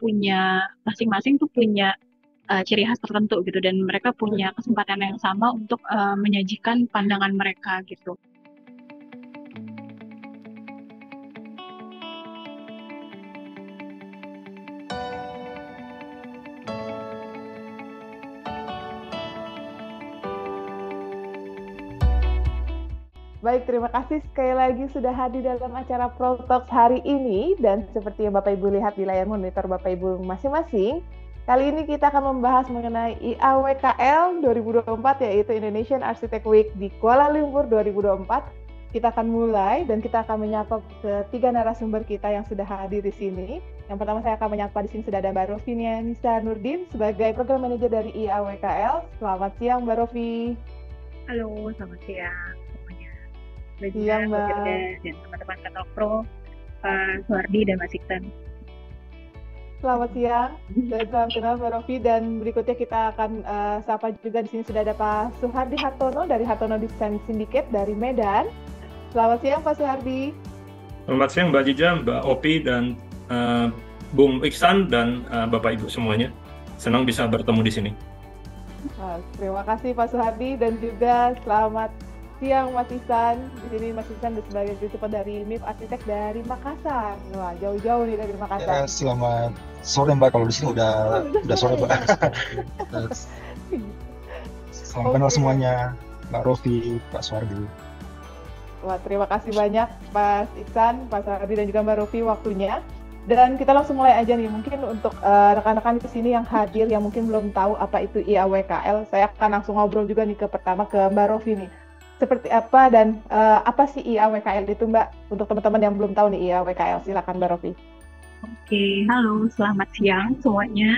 punya masing-masing tuh punya ciri khas tertentu gitu dan mereka punya kesempatan yang sama untuk menyajikan pandangan mereka gitu. Baik, terima kasih sekali lagi sudah hadir dalam acara Pro Talks hari ini. Dan seperti yang Bapak Ibu lihat di layar monitor Bapak Ibu masing-masing, kali ini kita akan membahas mengenai IAWKL 2024, yaitu Indonesian Architect Week di Kuala Lumpur 2024. Kita akan mulai dan kita akan menyapa ketiga narasumber kita yang sudah hadir di sini. Yang pertama saya akan menyapa di sini sudah ada Mbak Rofi Nisa Nurdin sebagai Program Manager dari IAWKL. Selamat siang Mbak Rofi. Halo, selamat siang semuanya. Iya, Mbak. Dan teman-teman Kantor Pro, Pak Suhardi dan Mas Iksan. Selamat siang dan salam kenal Mbak Rofi, dan berikutnya kita akan sapa juga di sini sudah ada Pak Suhardi Hartono dari Hartono Design Syndicate dari Medan. Selamat siang Pak Suhardi. Selamat siang Mbak Jija, Mbak Opi, dan Bung Iksan dan Bapak Ibu semuanya. Senang bisa bertemu di sini. Terima kasih Pak Suhardi, dan juga selamat siang Mas Iksan. Di sini Mas Iksan sebagai principal dari MIP Arsitek dari Makassar. Wah, jauh-jauh nih dari Makassar. Ya, selamat sore Mbak, kalau di sini udah sore Mbak. Selamat kenal semuanya, Mbak Rofi, Pak Suhardi. Wah, terima kasih banyak Mas Iksan, Pak Suhardi, dan juga Mbak Rofi waktunya. Dan kita langsung mulai aja nih, mungkin untuk rekan-rekan di sini yang hadir yang mungkin belum tahu apa itu IAWKL, saya akan langsung ngobrol juga nih pertama ke Mbak Rofi nih. Seperti apa dan apa sih IAWKL itu Mbak? Untuk teman-teman yang belum tahu nih IAWKL, silakan Mbak Rofi. Oke, halo, selamat siang semuanya.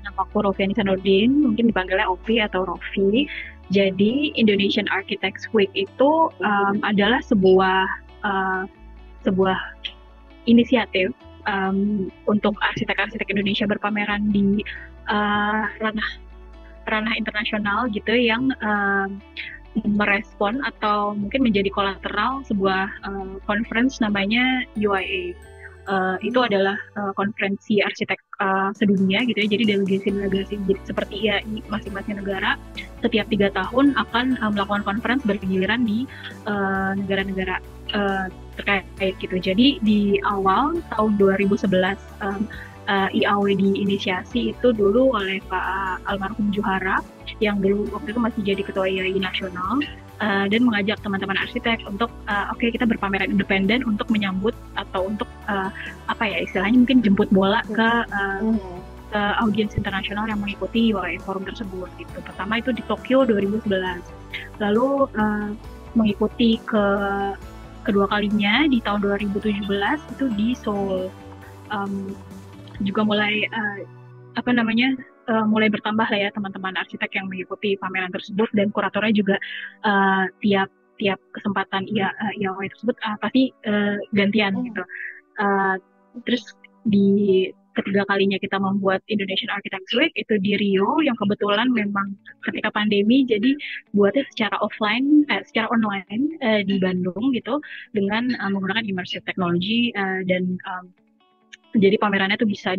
Nama aku Rofi Nisa Nurdin, mungkin dipanggilnya Opi atau Rofi. Jadi Indonesian Architects Week itu adalah sebuah inisiatif untuk arsitek-arsitek Indonesia berpameran di ranah internasional gitu, yang merespon atau mungkin menjadi kolateral sebuah conference namanya UIA. Itu adalah konferensi arsitek sedunia gitu ya, jadi delegasi-delegasi seperti IAI masing-masing negara setiap 3 tahun akan melakukan conference bergiliran di negara-negara terkait gitu. Jadi di awal tahun 2011 IAW diinisiasi itu dulu oleh Pak almarhum Juhara yang dulu waktu itu masih jadi ketua IAI nasional, dan mengajak teman-teman arsitek untuk oke, kita berpameran independen untuk menyambut atau untuk apa ya istilahnya, mungkin jemput bola ke audiens internasional yang mengikuti UIA forum tersebut gitu. Pertama itu di Tokyo 2011, lalu mengikuti kedua kalinya di tahun 2017 itu di Seoul. Juga mulai mulai bertambah lah ya teman-teman arsitek yang mengikuti pameran tersebut, dan kuratornya juga tiap kesempatan IAW tersebut pasti gantian gitu. Terus di ketiga kalinya kita membuat Indonesian Architects Week itu di Rio, yang kebetulan memang ketika pandemi jadi buatnya secara online di Bandung gitu, dengan menggunakan immersive technology, dan jadi pamerannya tuh bisa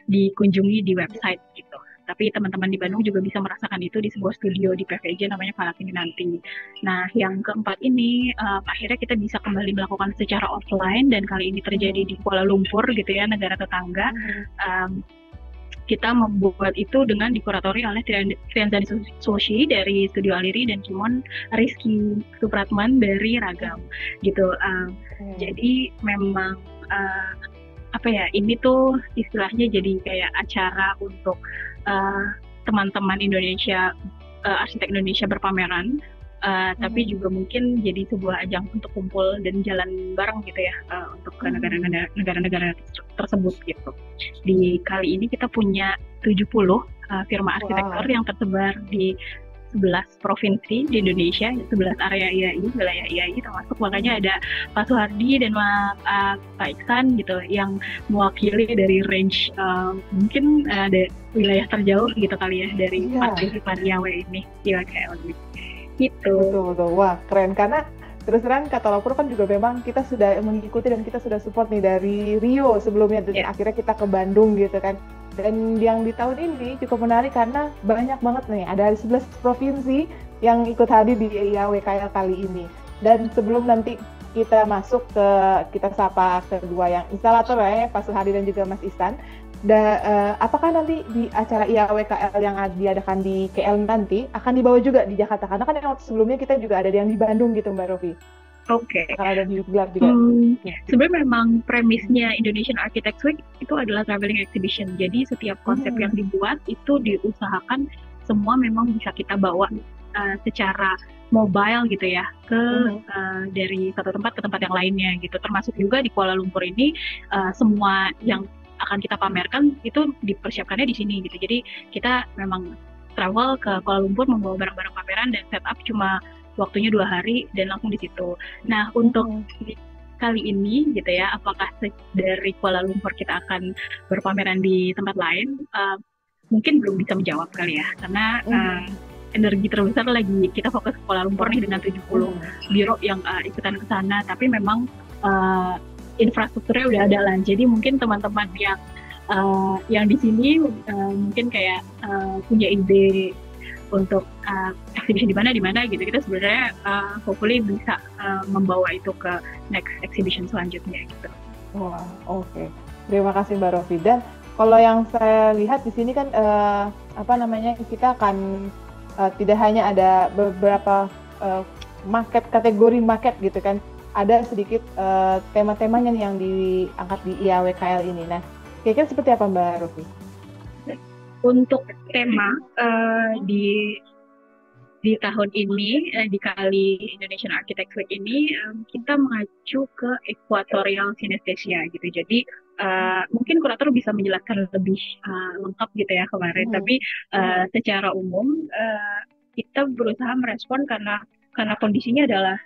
dikunjungi di website gitu. Tapi teman-teman di Bandung juga bisa merasakan itu di sebuah studio di PVJ namanya Palatini nanti. Nah, yang keempat ini akhirnya kita bisa kembali melakukan secara offline, dan kali ini terjadi di Kuala Lumpur gitu ya, negara tetangga. Kita membuat itu dengan dikuratori oleh Trianzani Soshi dari Studio Aliri dan Kimon Rizky Supratman dari Ragam gitu. Jadi memang ini tuh istilahnya jadi kayak acara untuk teman-teman Indonesia, arsitek Indonesia berpameran, tapi juga mungkin jadi sebuah ajang untuk kumpul dan jalan bareng gitu ya, untuk ke negara-negara tersebut gitu. Di kali ini kita punya 70 firma arsitektur yang tersebar di 11 provinsi di Indonesia, 11 area IAI, wilayah IAI termasuk, makanya ada Pak Suhardi dan Pak Iksan gitu yang mewakili dari range mungkin ada wilayah terjauh gitu kali ya dari partisipan IAW ini di WKL gitu. Betul. Wah, keren, karena terus terang kata lapor kan juga memang kita sudah mengikuti dan kita sudah support nih dari Rio sebelumnya, dan akhirnya kita ke Bandung gitu kan. Dan yang di tahun ini cukup menarik karena banyak banget nih, ada 11 provinsi yang ikut hadir di IAWKL kali ini. Dan sebelum nanti kita masuk ke, kita sapa kedua yang instalator ya, Pak Suhadi dan juga Mas Ihsan. Apakah nanti di acara IAWKL yang diadakan di KL nanti akan dibawa juga di Jakarta? Karena kan yang sebelumnya kita juga ada yang di Bandung gitu Mbak Rofi. Oke. Akan ada di gelar juga. Sebenarnya memang premisnya Indonesian Architects Week itu adalah traveling exhibition. Jadi setiap konsep yang dibuat itu diusahakan semua memang bisa kita bawa secara mobile gitu ya ke dari satu tempat ke tempat yang lainnya gitu. Termasuk juga di Kuala Lumpur ini semua yang akan kita pamerkan itu dipersiapkannya di sini gitu. Jadi kita memang travel ke Kuala Lumpur membawa barang-barang pameran dan setup cuma waktunya 2 hari dan langsung di situ. Nah untuk kali ini gitu ya, apakah dari Kuala Lumpur kita akan berpameran di tempat lain? Mungkin belum bisa menjawab kali ya, karena energi terbesar lagi kita fokus ke Kuala Lumpur nih dengan 70 biro yang ikutan ke sana. Tapi memang infrastrukturnya udah ada lah. Jadi mungkin teman-teman yang di sini mungkin kayak punya ide untuk exhibition di mana gitu. Kita sebenarnya hopefully bisa membawa itu ke next exhibition selanjutnya gitu. Wah, oke. Terima kasih Mbak Rofi. Dan kalau yang saya lihat di sini kan kita akan tidak hanya ada beberapa kategori market gitu kan. Ada sedikit tema-temanya yang diangkat di IAWKL ini. Nah, kira-kira seperti apa Mbak Rofi? Untuk tema di tahun ini, di kali Indonesian Architects Week ini, kita mengacu ke Equatorial Synesthesia gitu. Jadi mungkin kurator bisa menjelaskan lebih lengkap gitu ya kemarin. Tapi secara umum kita berusaha merespon karena kondisinya adalah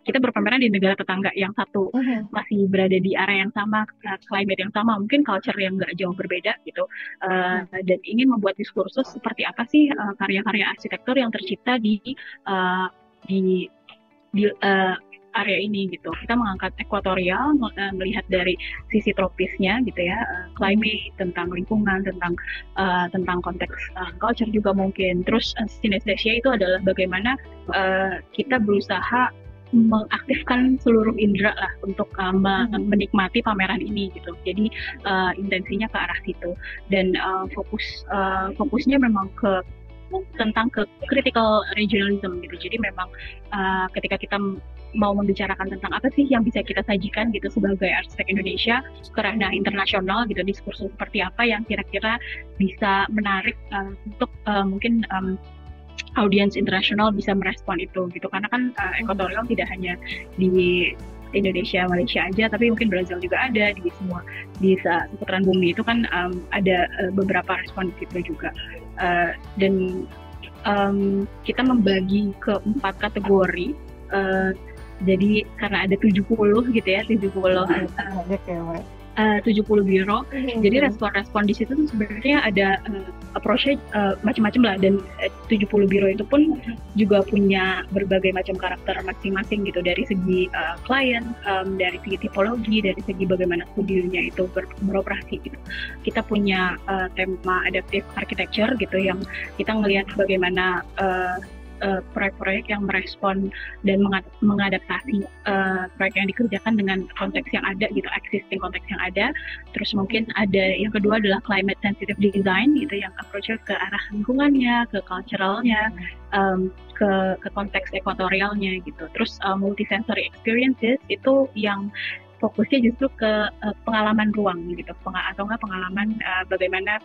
kita berpameran di negara tetangga yang satu masih berada di area yang sama, climate yang sama, mungkin culture yang nggak jauh berbeda gitu, dan ingin membuat diskursus seperti apa sih karya-karya arsitektur yang tercipta di area ini gitu. Kita mengangkat ekuatorial, melihat dari sisi tropisnya gitu ya, climate, tentang lingkungan, tentang konteks culture juga mungkin. Terus synesthesia itu adalah bagaimana kita berusaha mengaktifkan seluruh indera lah untuk menikmati pameran ini gitu. Jadi intensinya ke arah situ, dan fokusnya memang tentang critical regionalism gitu. Jadi memang ketika kita mau membicarakan tentang apa sih yang bisa kita sajikan gitu sebagai arsitek Indonesia ke ranah internasional gitu, diskursus seperti apa yang kira-kira bisa menarik untuk mungkin audiens internasional bisa merespon itu gitu. Karena kan Equatorial tidak hanya di Indonesia, Malaysia aja, tapi mungkin Brazil juga ada, di seputaran bumi itu kan ada beberapa respon gitu juga. Dan kita membagi ke 4 kategori. Jadi karena ada 70 gitu ya, 70 biro. Jadi respon-respon di situ tuh sebenarnya ada approach-nya macam-macam lah, dan 70 biro itu pun juga punya berbagai macam karakter masing-masing gitu, dari segi klien, dari segi tipologi, dari segi bagaimana studionya itu beroperasi gitu. Kita punya tema adaptive architecture gitu, yang kita ngelihat bagaimana proyek-proyek yang merespon dan mengadaptasi proyek yang dikerjakan dengan konteks yang ada gitu, existing konteks yang ada. Terus mungkin ada yang kedua adalah climate sensitive design gitu, yang approach-nya ke arah lingkungannya, ke culturalnya, ke konteks ekuatorialnya gitu. Terus multisensory experiences itu yang fokusnya justru ke pengalaman ruang gitu, atau enggak pengalaman bagaimana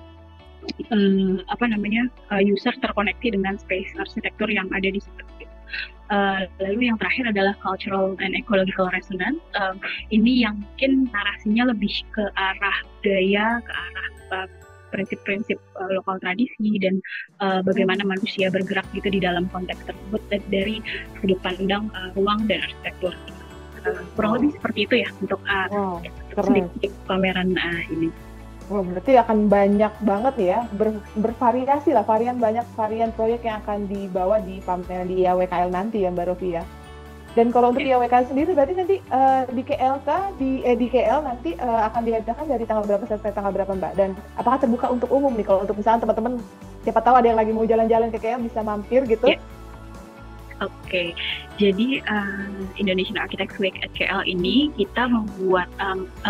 user terkoneksi dengan space arsitektur yang ada di situ. Lalu yang terakhir adalah cultural and ecological resonance. Ini yang mungkin narasinya lebih ke arah budaya, ke arah prinsip-prinsip lokal tradisi, dan bagaimana manusia bergerak gitu di dalam konteks tersebut dari sudut pandang ruang dan arsitektur. Kurang lebih seperti itu ya untuk sedikit pameran ini. Wah, berarti akan banyak banget ya, bervariasi lah, varian proyek yang akan dibawa di pameran di IAWKL nanti ya Mbak Rofi ya. Dan kalau untuk Ya. IAWK sendiri berarti nanti di KLK di KL nanti akan diadakan dari tanggal berapa sampai tanggal berapa Mbak? Dan apakah terbuka untuk umum nih kalau untuk misalnya teman-teman siapa tahu ada yang lagi mau jalan-jalan ke KL bisa mampir gitu? Ya. Oke, jadi Indonesian Architects Week at KL ini kita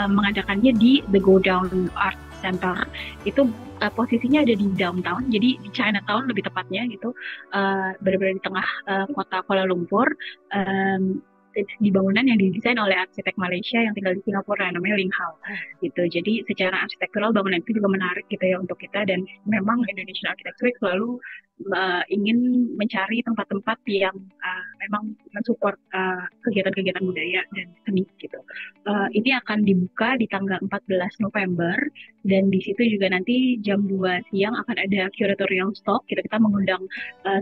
mengadakannya di The Go Down Art Center. Itu posisinya ada di downtown, jadi di Chinatown lebih tepatnya gitu, benar-benar di tengah kota Kuala Lumpur. Di bangunan yang didesain oleh arsitek Malaysia yang tinggal di Singapura, namanya Ling Hao gitu. Jadi secara arsitektural bangunan itu juga menarik gitu ya untuk kita, dan memang Indonesian Architects Week selalu ingin mencari tempat-tempat yang memang mensupport kegiatan-kegiatan budaya dan seni gitu. Ini akan dibuka di tanggal 14 November, dan di situ juga nanti jam 2 siang akan ada curatorial talk. Kita mengundang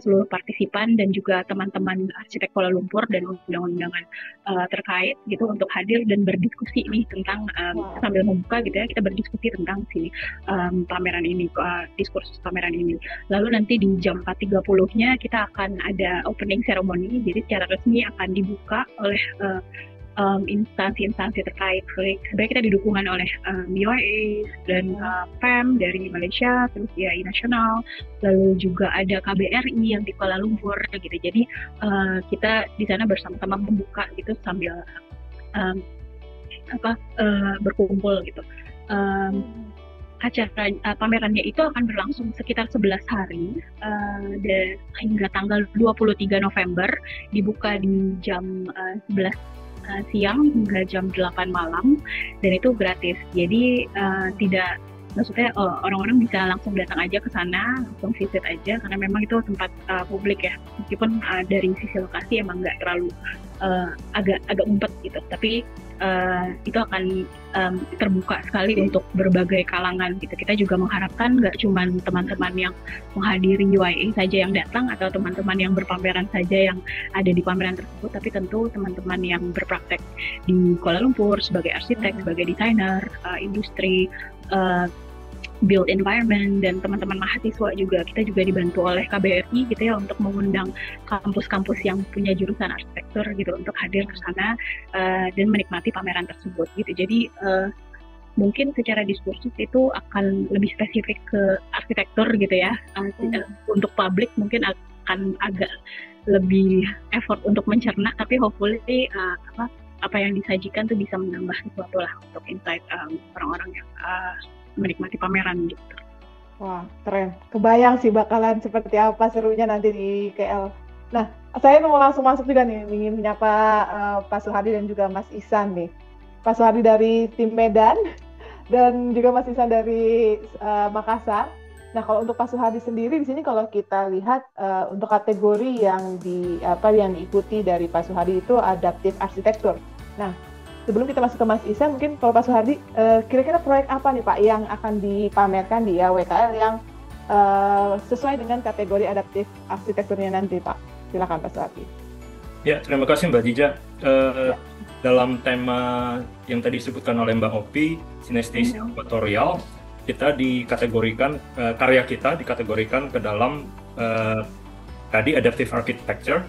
seluruh partisipan dan juga teman-teman arsitek Kuala Lumpur dan undang-undangan terkait gitu untuk hadir dan berdiskusi nih tentang sambil membuka gitu ya, kita berdiskusi tentang si pameran ini, diskursus pameran ini. Lalu nanti di jam 4.30-nya kita akan ada opening ceremony, jadi secara resmi akan dibuka oleh instansi-instansi terkait. Sebenarnya kita didukungan oleh UIA dan PEM dari Malaysia, terus IAI Nasional, lalu juga ada KBRI yang di Kuala Lumpur gitu. Jadi kita di sana bersama-sama membuka gitu sambil berkumpul gitu. Acara pamerannya itu akan berlangsung sekitar 11 hari dan hingga tanggal 23 November, dibuka di jam 11 siang hingga jam 8 malam, dan itu gratis. Jadi tidak, maksudnya orang-orang bisa langsung datang aja ke sana, langsung visit aja, karena memang itu tempat publik ya, meskipun dari sisi lokasi emang nggak terlalu agak ngumpet gitu, tapi itu akan terbuka sekali untuk berbagai kalangan gitu. Kita juga mengharapkan nggak cuma teman-teman yang menghadiri UIA saja yang datang, atau teman-teman yang berpameran saja yang ada di pameran tersebut, tapi tentu teman-teman yang berpraktek di Kuala Lumpur sebagai arsitek, sebagai desainer, industri, build environment, dan teman-teman mahasiswa juga. Kita juga dibantu oleh KBRI gitu ya untuk mengundang kampus-kampus yang punya jurusan arsitektur gitu untuk hadir ke sana dan menikmati pameran tersebut gitu. Jadi mungkin secara diskursus itu akan lebih spesifik ke arsitektur gitu ya. Untuk publik mungkin akan agak lebih effort untuk mencerna, tapi hopefully apa yang disajikan tuh bisa menambah sesuatu lah untuk insight orang-orang yang menikmati pameran gitu. Wah, keren. Kebayang sih bakalan seperti apa serunya nanti di KL. Nah, saya mau langsung masuk juga nih, ingin menyapa Pak Suhardi dan juga Mas Ihsan nih. Pak Suhardi dari tim Medan dan juga Mas Ihsan dari Makassar. Nah, kalau untuk Pak Suhardi sendiri di sini kalau kita lihat untuk kategori yang diikuti dari Pak Suhardi itu adaptive arsitektur. Nah, sebelum kita masuk ke Mas Ihsan, mungkin kalau Pak Suhardi, kira-kira proyek apa nih Pak yang akan dipamerkan di IAWKL yang sesuai dengan kategori adaptif arsitekturnya nanti Pak? Silakan Pak Suhardi. Ya, terima kasih Mbak Jija. Dalam tema yang tadi disebutkan oleh Mbak Opi, sinestesia equatorial, kita dikategorikan, karya kita dikategorikan ke dalam tadi adaptive architecture,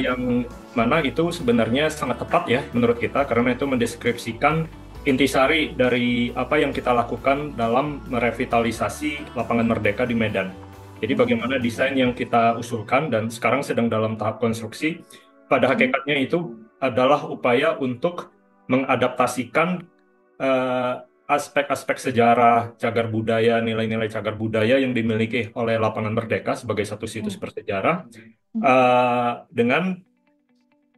yang mana itu sebenarnya sangat tepat ya menurut kita, karena itu mendeskripsikan intisari dari apa yang kita lakukan dalam merevitalisasi lapangan Merdeka di Medan. Jadi bagaimana desain yang kita usulkan dan sekarang sedang dalam tahap konstruksi, pada hakikatnya itu adalah upaya untuk mengadaptasikan aspek-aspek sejarah, cagar budaya, nilai-nilai cagar budaya yang dimiliki oleh lapangan Merdeka sebagai satu situs bersejarah dengan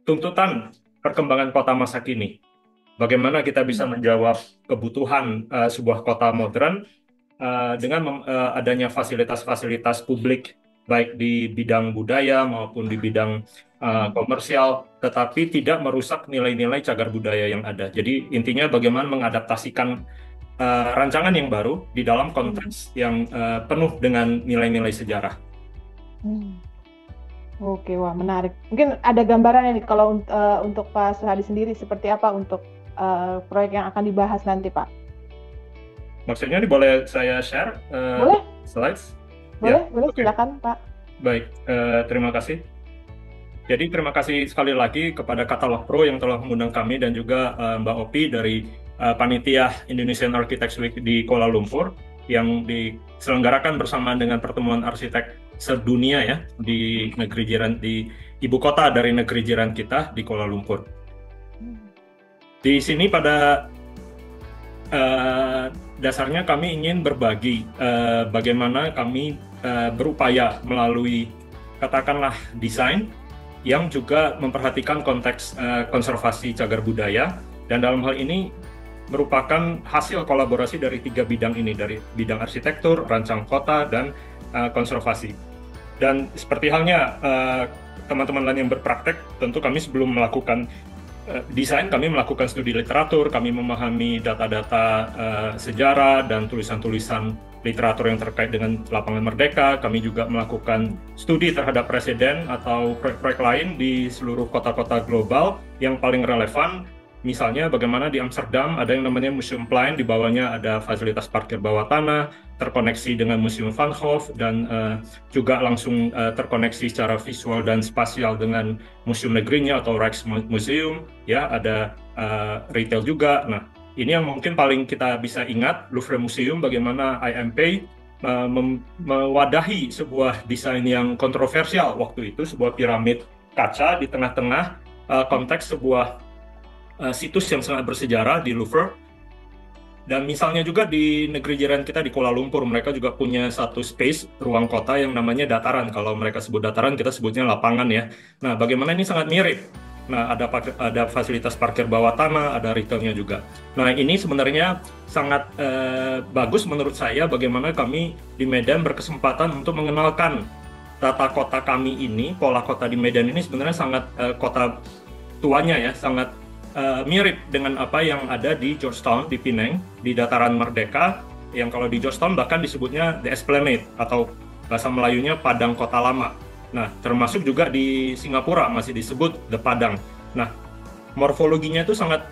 tuntutan perkembangan kota masa kini. Bagaimana kita bisa menjawab kebutuhan sebuah kota modern dengan adanya fasilitas-fasilitas publik baik di bidang budaya maupun di bidang komersial, tetapi tidak merusak nilai-nilai cagar budaya yang ada. Jadi intinya bagaimana mengadaptasikan rancangan yang baru di dalam konteks yang penuh dengan nilai-nilai sejarah. Oke, wah menarik. Mungkin ada gambaran nih kalau untuk Pak Suhardi sendiri seperti apa untuk proyek yang akan dibahas nanti Pak? Maksudnya boleh saya share boleh? Slides? Boleh, Ya, okay. Silakan Pak. Baik, terima kasih. Jadi terima kasih sekali lagi kepada Katalog Pro yang telah mengundang kami dan juga Mbak Opi dari Panitia Indonesian Architects Week di Kuala Lumpur yang diselenggarakan bersamaan dengan pertemuan arsitek sedunia ya di negeri jiran, di ibu kota dari negeri jiran kita di Kuala Lumpur. Di sini pada dasarnya kami ingin berbagi bagaimana kami berupaya melalui katakanlah desain yang juga memperhatikan konteks konservasi cagar budaya, dan dalam hal ini merupakan hasil kolaborasi dari 3 bidang ini, dari bidang arsitektur, rancang kota, dan konservasi. Dan seperti halnya teman-teman lain yang berpraktek, tentu kami sebelum melakukan desain, kami melakukan studi literatur, kami memahami data-data sejarah dan tulisan-tulisan literatur yang terkait dengan Lapangan Merdeka. Kami juga melakukan studi terhadap presiden atau proyek-proyek lain di seluruh kota-kota global yang paling relevan. Misalnya bagaimana di Amsterdam ada yang namanya Museum Plein, di bawahnya ada fasilitas parkir bawah tanah, terkoneksi dengan Museum Van Gogh, dan juga langsung terkoneksi secara visual dan spasial dengan museum negerinya atau Rijksmuseum, ya, ada retail juga. Nah, ini yang mungkin paling kita bisa ingat, Louvre Museum, bagaimana IMP mewadahi sebuah desain yang kontroversial waktu itu, sebuah piramid kaca di tengah-tengah konteks sebuah situs yang sangat bersejarah di Louvre. Dan misalnya juga di negeri jiran kita di Kuala Lumpur, mereka juga punya satu space, ruang kota yang namanya dataran. Kalau mereka sebut dataran, kita sebutnya lapangan ya. Nah, bagaimana ini sangat mirip. Nah, ada fasilitas parkir bawah tanah, ada retailnya juga. Nah, ini sebenarnya sangat bagus menurut saya bagaimana kami di Medan berkesempatan untuk mengenalkan tata kota kami ini, pola kota di Medan ini sebenarnya sangat kota tuanya ya, sangat mirip dengan apa yang ada di Georgetown, di Penang, di Dataran Merdeka, yang kalau di Georgetown bahkan disebutnya The Esplanade, atau bahasa Melayunya Padang Kota Lama. Nah, termasuk juga di Singapura masih disebut The Padang. Nah, morfologinya itu sangat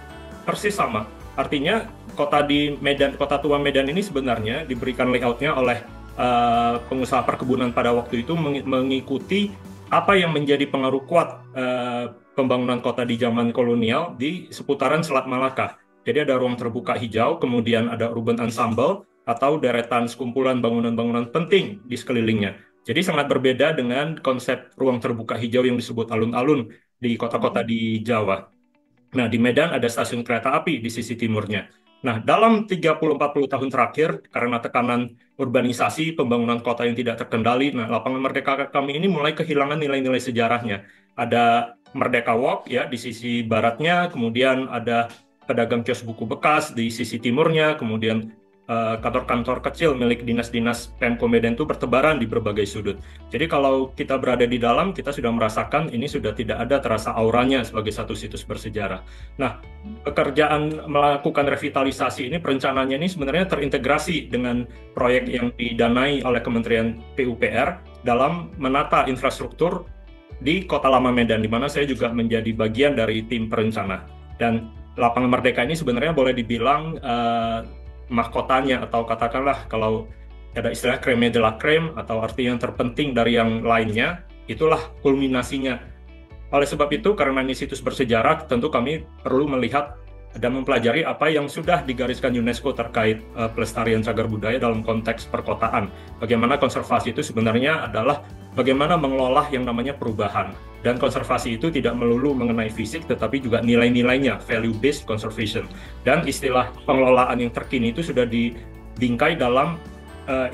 persis sama. Artinya kota di Medan, kota tua Medan ini sebenarnya diberikan layoutnya oleh pengusaha perkebunan pada waktu itu mengikuti apa yang menjadi pengaruh kuat pembangunan kota di zaman kolonial di seputaran Selat Malaka. Jadi ada ruang terbuka hijau, kemudian ada urban ensemble atau deretan sekumpulan bangunan-bangunan penting di sekelilingnya. Jadi sangat berbeda dengan konsep ruang terbuka hijau yang disebut alun-alun di kota-kota di Jawa. Nah, di Medan ada stasiun kereta api di sisi timurnya. Nah, dalam 30-40 tahun terakhir, karena tekanan urbanisasi, pembangunan kota yang tidak terkendali, nah, Lapangan Merdeka kami ini mulai kehilangan nilai-nilai sejarahnya. Ada Merdeka Walk ya di sisi baratnya, kemudian ada pedagang kios buku bekas di sisi timurnya, kemudian kantor-kantor kecil milik dinas-dinas Pemko Medan itu bertebaran di berbagai sudut. Jadi kalau kita berada di dalam, kita sudah merasakan ini sudah tidak ada terasa auranya sebagai satu situs bersejarah. Nah, pekerjaan melakukan revitalisasi ini, perencanaannya ini sebenarnya terintegrasi dengan proyek yang didanai oleh Kementerian PUPR dalam menata infrastruktur di Kota Lama Medan, di mana saya juga menjadi bagian dari tim perencana. Dan Lapangan Merdeka ini sebenarnya boleh dibilang mahkotanya, atau katakanlah kalau ada istilah crème de la crème, atau arti yang terpenting dari yang lainnya, itulah kulminasinya. Oleh sebab itu, karena ini situs bersejarah, tentu kami perlu melihat dan mempelajari apa yang sudah digariskan UNESCO terkait pelestarian cagar budaya dalam konteks perkotaan. Bagaimana konservasi itu sebenarnya adalah bagaimana mengelola yang namanya perubahan. Dan konservasi itu tidak melulu mengenai fisik, tetapi juga nilai-nilainya, value-based conservation. Dan istilah pengelolaan yang terkini itu sudah dibingkai dalam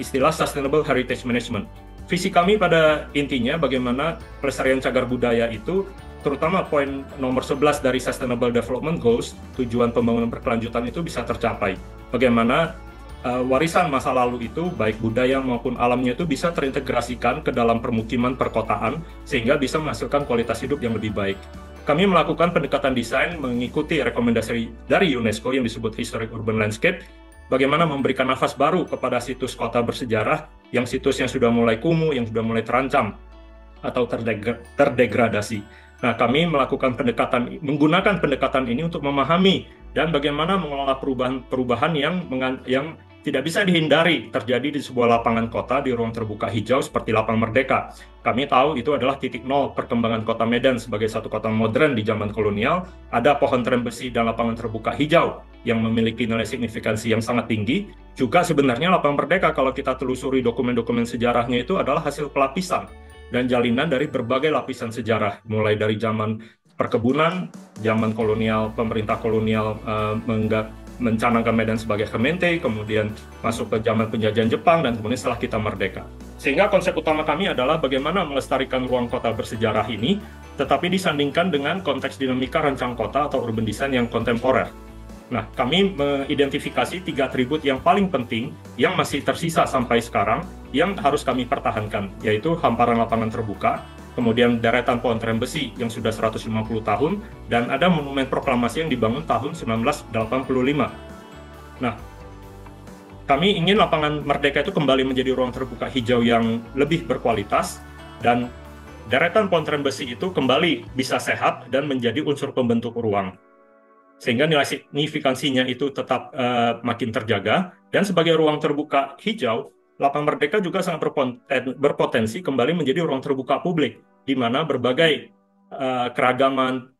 istilah Sustainable Heritage Management. Visi kami pada intinya bagaimana pelestarian cagar budaya itu, terutama poin nomor 11 dari Sustainable Development Goals, tujuan pembangunan berkelanjutan itu bisa tercapai. Bagaimana warisan masa lalu itu, baik budaya maupun alamnya itu bisa terintegrasikan ke dalam permukiman perkotaan, sehingga bisa menghasilkan kualitas hidup yang lebih baik. Kami melakukan pendekatan desain mengikuti rekomendasi dari UNESCO yang disebut Historic Urban Landscape, bagaimana memberikan nafas baru kepada situs kota bersejarah, yang situs yang sudah mulai kumuh, yang sudah mulai terancam, atau terdegradasi. Nah, kami melakukan menggunakan pendekatan ini untuk memahami dan bagaimana mengelola perubahan-perubahan yang Tidak bisa dihindari terjadi di sebuah lapangan kota di ruang terbuka hijau seperti Lapang Merdeka. Kami tahu itu adalah titik nol perkembangan kota Medan sebagai satu kota modern di zaman kolonial. Ada pohon tram besi dan lapangan terbuka hijau yang memiliki nilai signifikansi yang sangat tinggi. Juga sebenarnya Lapang Merdeka kalau kita telusuri dokumen-dokumen sejarahnya itu adalah hasil pelapisan dan jalinan dari berbagai lapisan sejarah, mulai dari zaman perkebunan, zaman kolonial, pemerintah kolonial mencanangkan Medan sebagai Gemeente, kemudian masuk ke zaman penjajahan Jepang, dan kemudian setelah kita merdeka. Sehingga konsep utama kami adalah bagaimana melestarikan ruang kota bersejarah ini, tetapi disandingkan dengan konteks dinamika rancang kota atau urban design yang kontemporer. Nah, kami mengidentifikasi 3 atribut yang paling penting yang masih tersisa sampai sekarang, yang harus kami pertahankan, yaitu hamparan lapangan terbuka, kemudian deretan pohon tram besi yang sudah 150 tahun, dan ada monumen proklamasi yang dibangun tahun 1985. Nah, kami ingin lapangan Merdeka itu kembali menjadi ruang terbuka hijau yang lebih berkualitas, dan deretan pohon tram besi itu kembali bisa sehat dan menjadi unsur pembentuk ruang. Sehingga nilai signifikansinya itu tetap makin terjaga, dan sebagai ruang terbuka hijau, Lapang Merdeka juga sangat berpotensi kembali menjadi ruang terbuka publik, di mana berbagai keragaman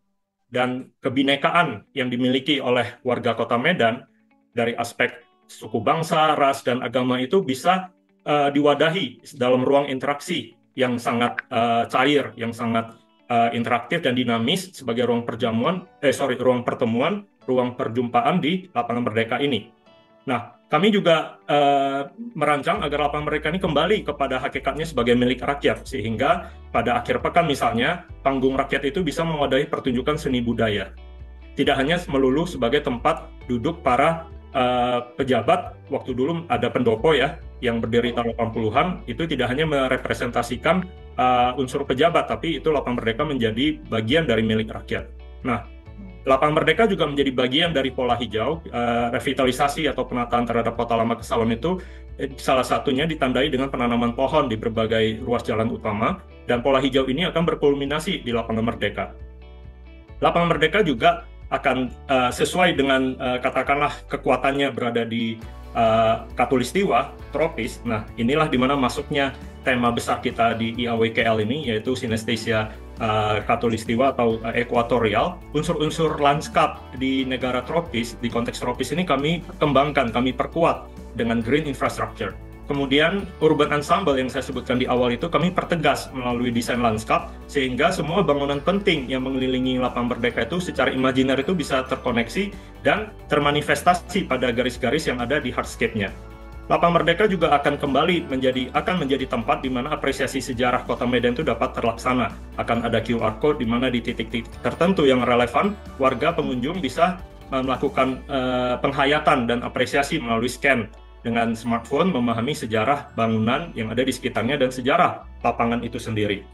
dan kebinekaan yang dimiliki oleh warga Kota Medan dari aspek suku bangsa, ras, dan agama itu bisa diwadahi dalam ruang interaksi yang sangat cair, yang sangat interaktif dan dinamis sebagai ruang pertemuan, ruang perjumpaan di Lapangan Merdeka ini. Nah, kami juga merancang agar Lapangan Merdeka ini kembali kepada hakikatnya sebagai milik rakyat, sehingga pada akhir pekan misalnya, panggung rakyat itu bisa mewadahi pertunjukan seni budaya. Tidak hanya melulu sebagai tempat duduk para pejabat, waktu dulu ada pendopo ya, yang berdiri tahun 80-an, itu tidak hanya merepresentasikan unsur pejabat, tapi itu Lapangan Merdeka menjadi bagian dari milik rakyat. Nah, Lapangan Merdeka juga menjadi bagian dari pola hijau, revitalisasi atau penataan terhadap kota lama Kesawan itu salah satunya ditandai dengan penanaman pohon di berbagai ruas jalan utama, dan pola hijau ini akan berkulminasi di Lapangan Merdeka. Lapangan Merdeka juga akan sesuai dengan katakanlah kekuatannya berada di Khatulistiwa, tropis. Nah, inilah dimana masuknya tema besar kita di IAWKL ini, yaitu sinestesia Khatulistiwa atau ekuatorial. Unsur-unsur lanskap di negara tropis, di konteks tropis ini kami kembangkan, kami perkuat dengan green infrastructure. Kemudian urban ensemble yang saya sebutkan di awal itu kami pertegas melalui desain lanskap, sehingga semua bangunan penting yang mengelilingi Lapangan Merdeka itu secara imajiner itu bisa terkoneksi dan termanifestasi pada garis-garis yang ada di hardscape-nya. Lapangan Merdeka juga akan kembali menjadi tempat di mana apresiasi sejarah Kota Medan itu dapat terlaksana. Akan ada QR code di mana di titik-titik tertentu yang relevan, warga pengunjung bisa melakukan penghayatan dan apresiasi melalui scan dengan smartphone, memahami sejarah bangunan yang ada di sekitarnya dan sejarah lapangan itu sendiri.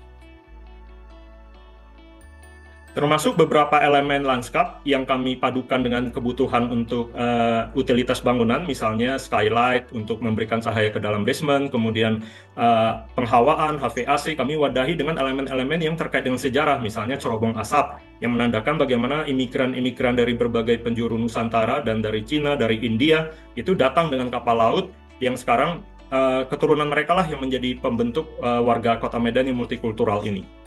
Termasuk beberapa elemen lanskap yang kami padukan dengan kebutuhan untuk utilitas bangunan, misalnya skylight untuk memberikan cahaya ke dalam basement, kemudian penghawaan, HVAC, kami wadahi dengan elemen-elemen yang terkait dengan sejarah, misalnya cerobong asap, yang menandakan bagaimana imigran-imigran dari berbagai penjuru Nusantara dan dari Cina, dari India, itu datang dengan kapal laut yang sekarang keturunan mereka lah yang menjadi pembentuk warga Kota Medan yang multikultural ini.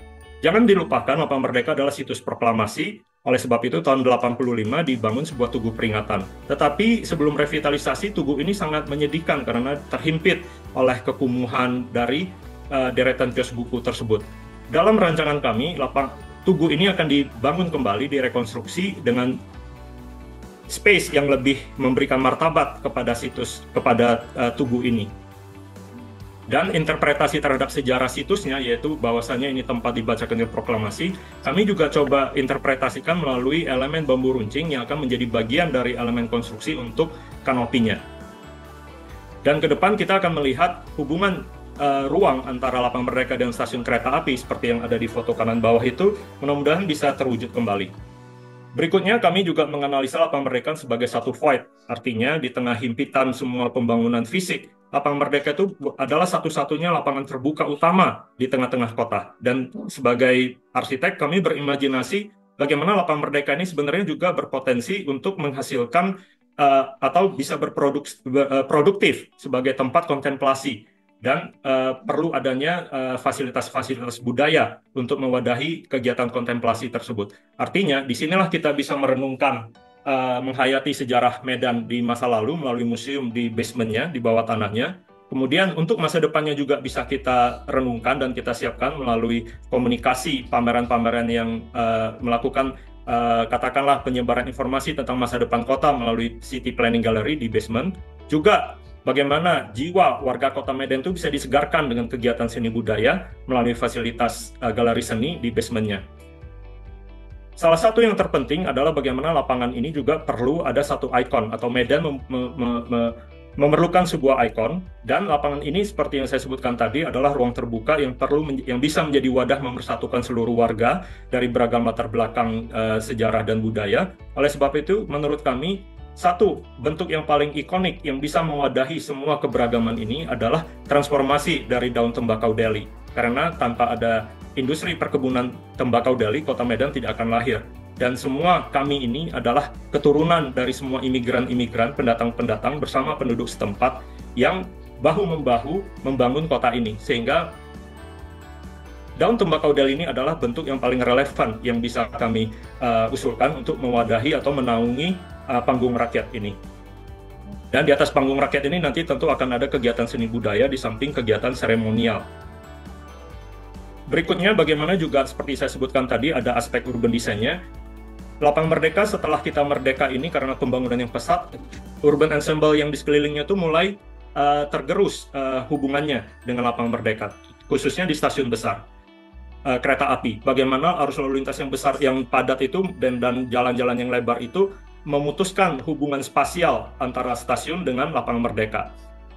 Jangan dilupakan, Lapangan Merdeka adalah situs proklamasi, oleh sebab itu tahun 85 dibangun sebuah tugu peringatan. Tetapi sebelum revitalisasi, tugu ini sangat menyedihkan karena terhimpit oleh kekumuhan dari deretan kios buku tersebut. Dalam rancangan kami, tugu ini akan dibangun kembali, direkonstruksi dengan space yang lebih memberikan martabat kepada tugu ini. Dan interpretasi terhadap sejarah situsnya, yaitu bahwasannya ini tempat dibacakannya proklamasi, kami juga coba interpretasikan melalui elemen bambu runcing yang akan menjadi bagian dari elemen konstruksi untuk kanopinya. Dan ke depan kita akan melihat hubungan ruang antara Lapangan Merdeka dan stasiun kereta api seperti yang ada di foto kanan bawah itu, mudah-mudahan bisa terwujud kembali. Berikutnya, kami juga menganalisa Lapangan Merdeka sebagai satu void, artinya di tengah himpitan semua pembangunan fisik, Lapangan Merdeka itu adalah satu-satunya lapangan terbuka utama di tengah-tengah kota. Dan sebagai arsitek, kami berimajinasi bagaimana Lapangan Merdeka ini sebenarnya juga berpotensi untuk menghasilkan atau bisa produktif sebagai tempat kontemplasi. Dan perlu adanya fasilitas-fasilitas budaya untuk mewadahi kegiatan kontemplasi tersebut. Artinya, disinilah kita bisa merenungkan, menghayati sejarah Medan di masa lalu melalui museum di basementnya, di bawah tanahnya. Kemudian untuk masa depannya juga bisa kita renungkan dan kita siapkan melalui komunikasi pameran-pameran yang melakukan katakanlah penyebaran informasi tentang masa depan kota melalui City Planning Gallery di basement. Juga bagaimana jiwa warga kota Medan itu bisa disegarkan dengan kegiatan seni budaya melalui fasilitas galeri seni di basementnya. Salah satu yang terpenting adalah bagaimana lapangan ini juga perlu ada satu ikon, atau Medan memerlukan sebuah ikon, dan lapangan ini seperti yang saya sebutkan tadi adalah ruang terbuka yang bisa menjadi wadah mempersatukan seluruh warga dari beragam latar belakang sejarah dan budaya. Oleh sebab itu, menurut kami, satu bentuk yang paling ikonik yang bisa mewadahi semua keberagaman ini adalah transformasi dari daun tembakau Delhi. Karena tanpa ada industri perkebunan tembakau Delhi, kota Medan tidak akan lahir. Dan semua kami ini adalah keturunan dari semua imigran-imigran, pendatang-pendatang bersama penduduk setempat yang bahu-membahu membangun kota ini. Sehingga daun tembakau Delhi ini adalah bentuk yang paling relevan yang bisa kami usulkan untuk mewadahi atau menaungi panggung rakyat ini. Dan di atas panggung rakyat ini nanti tentu akan ada kegiatan seni budaya di samping kegiatan seremonial. Berikutnya bagaimana juga seperti saya sebutkan tadi ada aspek urban design-nya. Lapang Merdeka setelah kita merdeka ini karena pembangunan yang pesat, urban ensemble yang di sekelilingnya itu mulai tergerus hubungannya dengan Lapang Merdeka, khususnya di stasiun besar. Kereta api, bagaimana arus lalu lintas yang besar, yang padat itu dan jalan-jalan yang lebar itu memutuskan hubungan spasial antara stasiun dengan Lapangan Merdeka.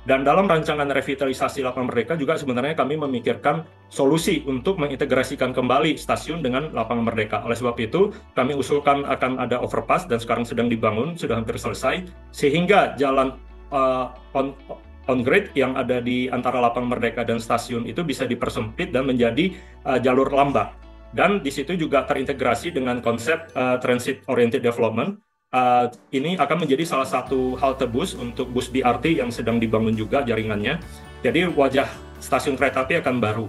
Dan dalam rancangan revitalisasi Lapangan Merdeka juga sebenarnya kami memikirkan solusi untuk mengintegrasikan kembali stasiun dengan Lapangan Merdeka. Oleh sebab itu, kami usulkan akan ada overpass dan sekarang sedang dibangun, sudah hampir selesai, sehingga jalan on grid yang ada di antara Lapangan Merdeka dan stasiun itu bisa dipersempit dan menjadi jalur lambak. Dan di situ juga terintegrasi dengan konsep transit oriented development. Ini akan menjadi salah satu halte bus untuk bus BRT yang sedang dibangun juga jaringannya. Jadi wajah stasiun kereta api akan baru,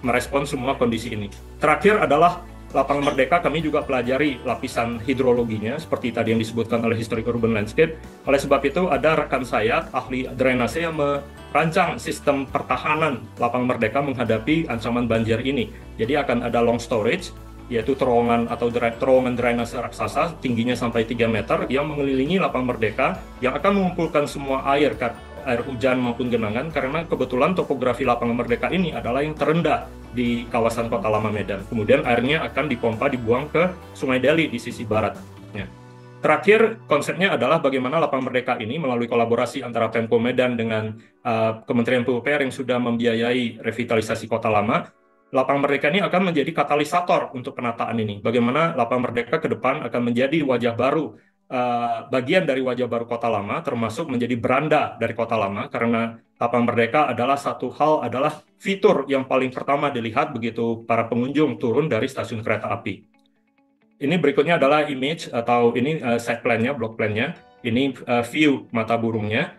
merespon semua kondisi ini. Terakhir adalah Lapangan Merdeka, kami juga pelajari lapisan hidrologinya seperti tadi yang disebutkan oleh Historic Urban Landscape. Oleh sebab itu ada rekan saya, ahli drainase, yang merancang sistem pertahanan Lapangan Merdeka menghadapi ancaman banjir ini. Jadi akan ada long storage, yaitu terowongan drainase raksasa tingginya sampai 3 meter yang mengelilingi Lapangan Merdeka yang akan mengumpulkan semua air hujan maupun genangan, karena kebetulan topografi Lapangan Merdeka ini adalah yang terendah di kawasan Kota Lama Medan. Kemudian airnya akan dipompa dibuang ke Sungai Deli di sisi barat. Ya. Terakhir, konsepnya adalah bagaimana Lapangan Merdeka ini melalui kolaborasi antara Pemko Medan dengan Kementerian PUPR yang sudah membiayai revitalisasi Kota Lama. Lapangan Merdeka ini akan menjadi katalisator untuk penataan ini. Bagaimana Lapangan Merdeka ke depan akan menjadi wajah baru, bagian dari wajah baru Kota Lama, termasuk menjadi beranda dari Kota Lama, karena Lapangan Merdeka adalah adalah fitur yang paling pertama dilihat begitu para pengunjung turun dari stasiun kereta api. Ini berikutnya adalah image atau ini site plan-nya, block plan-nya. Ini view mata burungnya,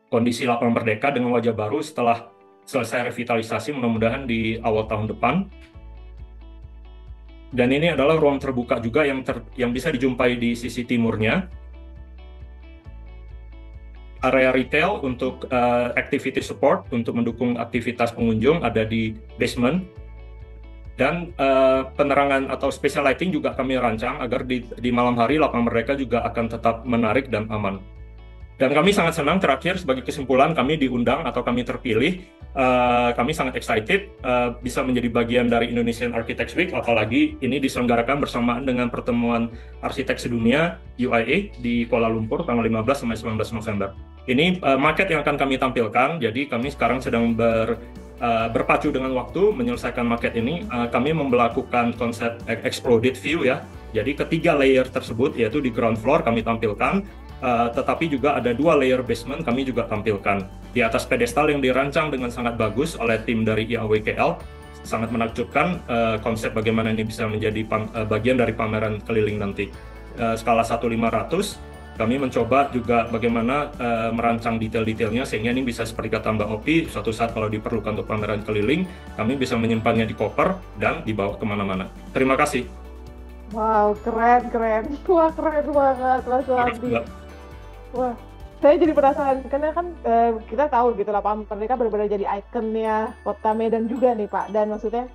kondisi Lapangan Merdeka dengan wajah baru setelah selesai revitalisasi, mudah-mudahan di awal tahun depan. Dan ini adalah ruang terbuka juga yang bisa dijumpai di sisi timurnya. Area retail untuk activity support, untuk mendukung aktivitas pengunjung, ada di basement. Dan penerangan atau special lighting juga kami rancang agar di malam hari Lapangan Merdeka juga akan tetap menarik dan aman. Dan kami sangat senang, terakhir sebagai kesimpulan, kami diundang atau kami terpilih. Kami sangat excited bisa menjadi bagian dari Indonesian Architects Week, apalagi ini diselenggarakan bersamaan dengan pertemuan arsitek sedunia UIA di Kuala Lumpur tanggal 15 sampai 19 November. Ini market yang akan kami tampilkan, jadi kami sekarang sedang berpacu dengan waktu menyelesaikan market ini. Kami memperlakukan konsep exploded view ya. Jadi ketiga layer tersebut, yaitu di ground floor kami tampilkan, tetapi juga ada 2 layer basement kami juga tampilkan. Di atas pedestal yang dirancang dengan sangat bagus oleh tim dari IAWKL, sangat menakjubkan konsep bagaimana ini bisa menjadi bagian dari pameran keliling nanti. Skala 1:500, kami mencoba juga bagaimana merancang detail-detailnya sehingga ini bisa seperti kata Mbak Opi, suatu saat kalau diperlukan untuk pameran keliling, kami bisa menyimpannya di koper dan dibawa kemana-mana. Terima kasih. Wow, keren. Wah, keren banget, Mas Suhardi. Wah, saya jadi penasaran karena kan kita tahu gitu lapangan Merdeka benar-benar jadi ikonnya Kota Medan juga nih Pak. Dan maksudnya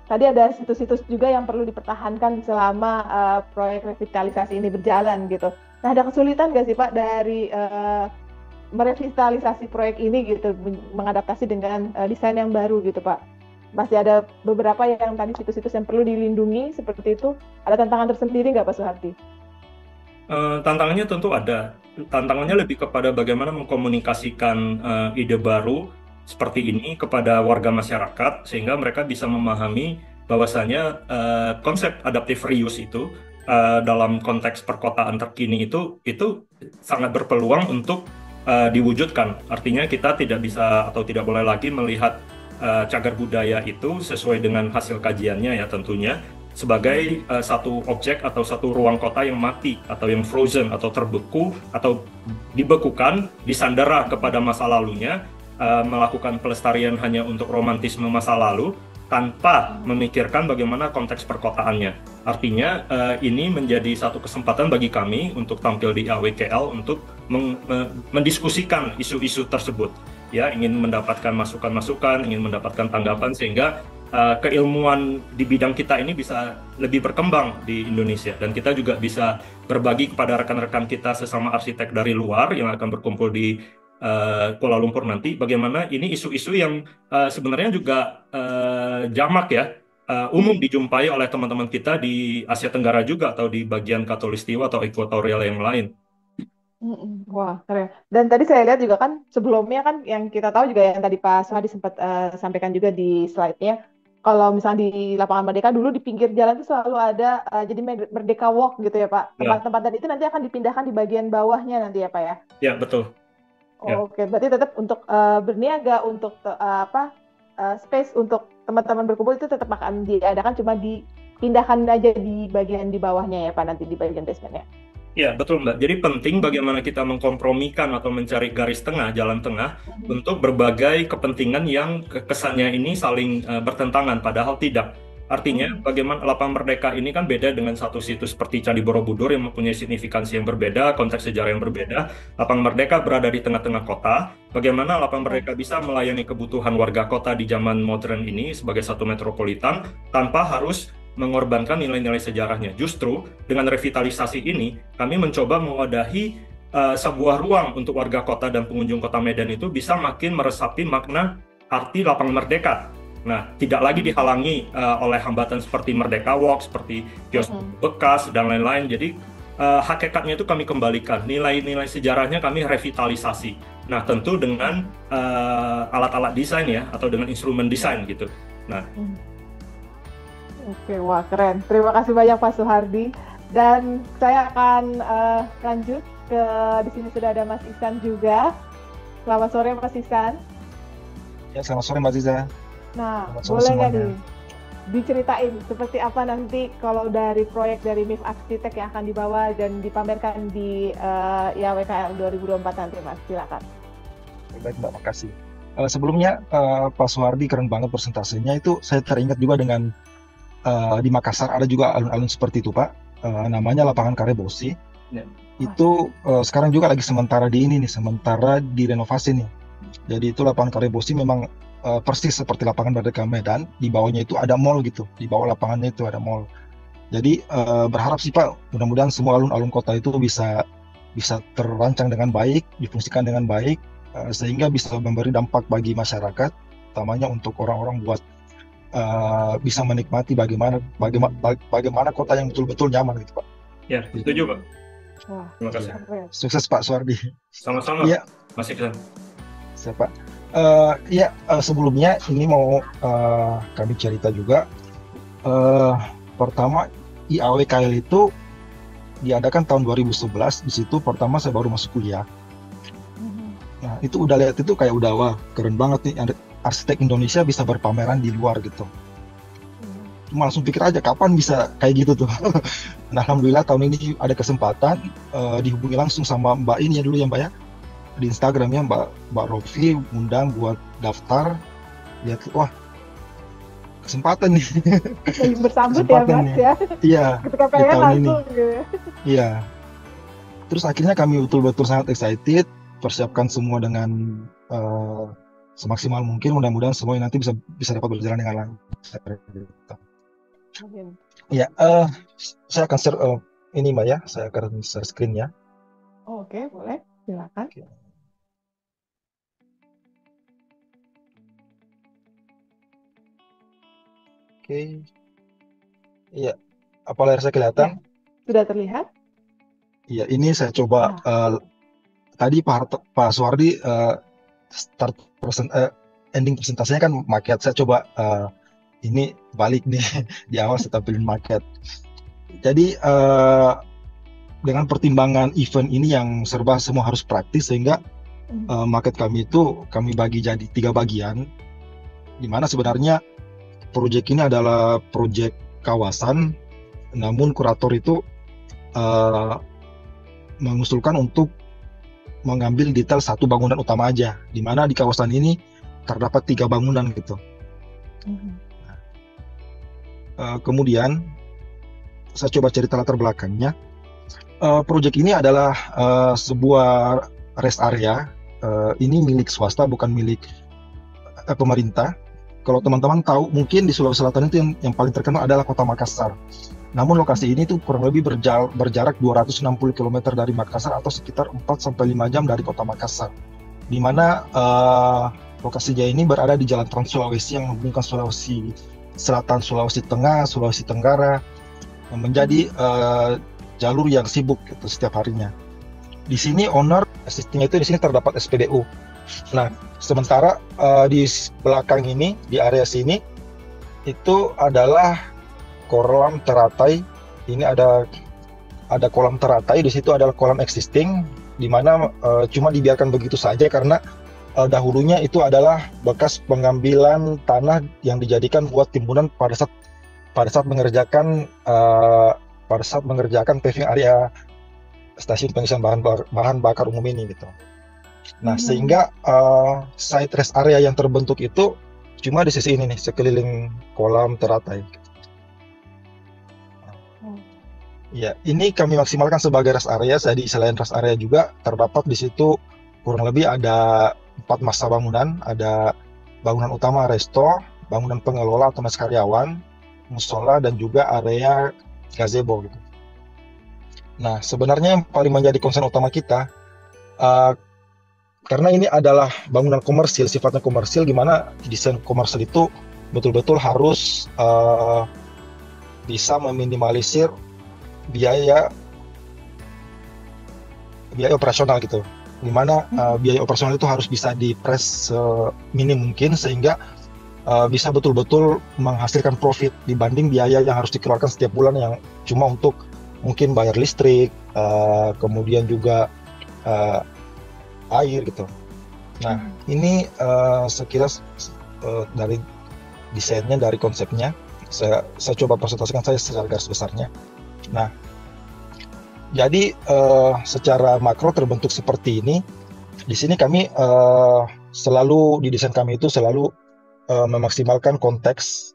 tadi ada situs-situs juga yang perlu dipertahankan selama proyek revitalisasi ini berjalan gitu. Nah, ada kesulitan nggak sih Pak dari merevitalisasi proyek ini gitu, mengadaptasi dengan desain yang baru gitu Pak? Masih ada beberapa yang tadi situs-situs yang perlu dilindungi seperti itu. Ada tantangan tersendiri nggak Pak Suhardi? Tantangannya tentu ada. Tantangannya lebih kepada bagaimana mengkomunikasikan ide baru seperti ini kepada warga masyarakat sehingga mereka bisa memahami bahwasanya konsep adaptive reuse itu dalam konteks perkotaan terkini itu sangat berpeluang untuk diwujudkan. Artinya kita tidak bisa atau tidak boleh lagi melihat cagar budaya itu sesuai dengan hasil kajiannya ya tentunya sebagai satu objek atau satu ruang kota yang mati atau yang frozen atau terbeku atau dibekukan, disandera kepada masa lalunya, melakukan pelestarian hanya untuk romantisme masa lalu tanpa memikirkan bagaimana konteks perkotaannya. Artinya ini menjadi satu kesempatan bagi kami untuk tampil di AWKL untuk mendiskusikan isu-isu tersebut. Ya, ingin mendapatkan masukan-masukan, ingin mendapatkan tanggapan sehingga keilmuan di bidang kita ini bisa lebih berkembang di Indonesia dan kita juga bisa berbagi kepada rekan-rekan kita sesama arsitek dari luar yang akan berkumpul di Kuala Lumpur nanti bagaimana ini isu-isu yang sebenarnya juga jamak ya, umum dijumpai oleh teman-teman kita di Asia Tenggara juga atau di bagian Khatulistiwa atau ekuatorial yang lain. Wah, keren. Dan tadi saya lihat juga kan sebelumnya kan yang kita tahu juga yang tadi Pak Suhadi sempat sampaikan juga di slide-nya. Kalau misalnya di Lapangan Merdeka dulu di pinggir jalan itu selalu ada jadi Merdeka Walk gitu ya Pak. Tempat-tempat tadi itu nanti akan dipindahkan di bagian bawahnya nanti ya Pak ya. Ya, betul. Oke, berarti tetap untuk berniaga untuk space untuk teman-teman berkumpul itu tetap akan diadakan, cuma dipindahkan aja di bagian di bawahnya ya Pak, nanti di bagian basementnya. Ya, betul Mbak. Jadi penting bagaimana kita mengkompromikan atau mencari garis tengah, jalan tengah untuk berbagai kepentingan yang kesannya ini saling bertentangan, padahal tidak. Artinya, bagaimana Lapangan Merdeka ini kan beda dengan satu situs seperti Candi Borobudur yang mempunyai signifikansi yang berbeda, konteks sejarah yang berbeda. Lapangan Merdeka berada di tengah-tengah kota. Bagaimana Lapangan Merdeka bisa melayani kebutuhan warga kota di zaman modern ini sebagai satu metropolitan tanpa harus mengorbankan nilai-nilai sejarahnya. Justru dengan revitalisasi ini, kami mencoba mewadahi sebuah ruang untuk warga kota dan pengunjung kota Medan itu bisa makin meresapi makna arti Lapangan Merdeka. Nah, tidak lagi dihalangi oleh hambatan seperti Merdeka Walk, seperti kios bekas, dan lain-lain. Jadi, hakikatnya itu kami kembalikan. Nilai-nilai sejarahnya kami revitalisasi. Nah, tentu dengan alat-alat desain ya, atau dengan instrumen desain gitu. Nah, Oke, wah keren. Terima kasih banyak Pak Suhardi. Dan saya akan lanjut ke di sini sudah ada Mas Ihsan juga. Selamat sore Mas Ihsan. Ya, selamat sore Mbak Ziza. Nah, Selamat sore boleh nggak semuanya. nih diceritain seperti apa nanti kalau dari proyek dari MIF Arsitek yang akan dibawa dan dipamerkan di YAWKL 2024 nanti Mas? Silakan. Baik Mbak, makasih. Sebelumnya Pak Suhardi keren banget presentasinya. Itu saya teringat juga dengan di Makassar ada juga alun-alun seperti itu Pak, namanya Lapangan Karebosi. Itu sekarang juga lagi sementara direnovasi nih. Jadi itu Lapangan Karebosi memang persis seperti Lapangan Merdeka Medan, di bawahnya itu ada mall gitu, di bawah lapangannya itu ada mall. Jadi berharap sih Pak, mudah-mudahan semua alun-alun kota itu bisa terancang dengan baik, difungsikan dengan baik, sehingga bisa memberi dampak bagi masyarakat, utamanya untuk orang-orang buat bisa menikmati bagaimana kota yang betul-betul nyaman gitu Pak. ya, setuju Pak. Wah, Terima kasih. keren. Sukses Pak Suhardi. Sama-sama, Iya, Mas Iksan. siapa? Sebelumnya ini mau kami cerita juga. Pertama, IAWKL itu diadakan tahun 2011. Di situ pertama saya baru masuk kuliah. Nah, itu udah lihat itu kayak wah, keren banget nih. Arsitek Indonesia bisa berpameran di luar gitu. cuma langsung pikir aja kapan bisa kayak gitu tuh. Nah, alhamdulillah tahun ini ada kesempatan dihubungi langsung sama Mbak ini ya dulu ya Mbak ya, di Instagramnya Mbak Rofi undang buat daftar. Lihat, wah kesempatan nih. Saling bersambut ya Kesempatan Mas nih. ya. Iya, Ketika di pengen tahun ini. langsung gitu ya. Iya. Terus akhirnya kami betul-betul sangat excited, persiapkan semua dengan eh, semaksimal mungkin. Mudah-mudahan semuanya nanti bisa dapat berjalan dengan lancar. Amin. Ya, saya akan share ini Mbak ya, saya akan share screen ya. Oke, boleh. Silakan. Oke. Oke. Iya, apa layar saya kelihatan? Ya, sudah terlihat? Iya, ini saya coba tadi Pak Suwardi start ending presentasinya kan market. Saya coba ini balik nih di awal saya tampilin market. Jadi dengan pertimbangan event ini yang serba semua harus praktis, sehingga market kami itu kami bagi jadi 3 bagian, di mana sebenarnya proyek ini adalah proyek kawasan, namun kurator itu mengusulkan untuk mengambil detail satu bangunan utama aja, di mana di kawasan ini terdapat 3 bangunan gitu. Kemudian saya coba cerita latar belakangnya. Proyek ini adalah sebuah rest area. Ini milik swasta, bukan milik pemerintah. Kalau teman-teman tahu, mungkin di Sulawesi Selatan itu yang paling terkenal adalah Kota Makassar. Namun lokasi ini tuh kurang lebih berjarak 260 km dari Makassar, atau sekitar 4-5 jam dari Kota Makassar. Di mana lokasinya ini berada di Jalan Trans Sulawesi yang menghubungkan Sulawesi Selatan, Sulawesi Tengah, Sulawesi Tenggara, menjadi jalur yang sibuk gitu setiap harinya. Di sini owner existingnya itu di sini terdapat SPBU. Nah, sementara di belakang ini, di area sini itu adalah kolam teratai. Ini ada kolam teratai, di situ adalah kolam existing, di mana cuma dibiarkan begitu saja karena dahulunya itu adalah bekas pengambilan tanah yang dijadikan buat timbunan pada saat mengerjakan paving area stasiun pengisian bahan bakar umum ini gitu. Nah, sehingga site rest area yang terbentuk itu cuma di sisi ini nih, sekeliling kolam teratai. Ya, ini kami maksimalkan sebagai rest area. Jadi selain rest area juga terdapat di situ kurang lebih ada 4 masa bangunan. Ada bangunan utama resto, bangunan pengelola atau mes karyawan, musola, dan juga area gazebo gitu. Nah, sebenarnya yang paling menjadi concern utama kita, karena ini adalah bangunan komersil, sifatnya komersil, di mana desain komersil itu betul-betul harus bisa meminimalisir biaya operasional gitu, di mana biaya operasional itu harus bisa dipres seminim mungkin, sehingga bisa betul-betul menghasilkan profit dibanding biaya yang harus dikeluarkan setiap bulan yang cuma untuk mungkin bayar listrik, kemudian juga air gitu. Nah, ini sekilas dari desainnya, dari konsepnya. Saya coba presentasikan saya secara garis besarnya. Nah, jadi secara makro terbentuk seperti ini. Di sini kami selalu di desain kami itu selalu memaksimalkan konteks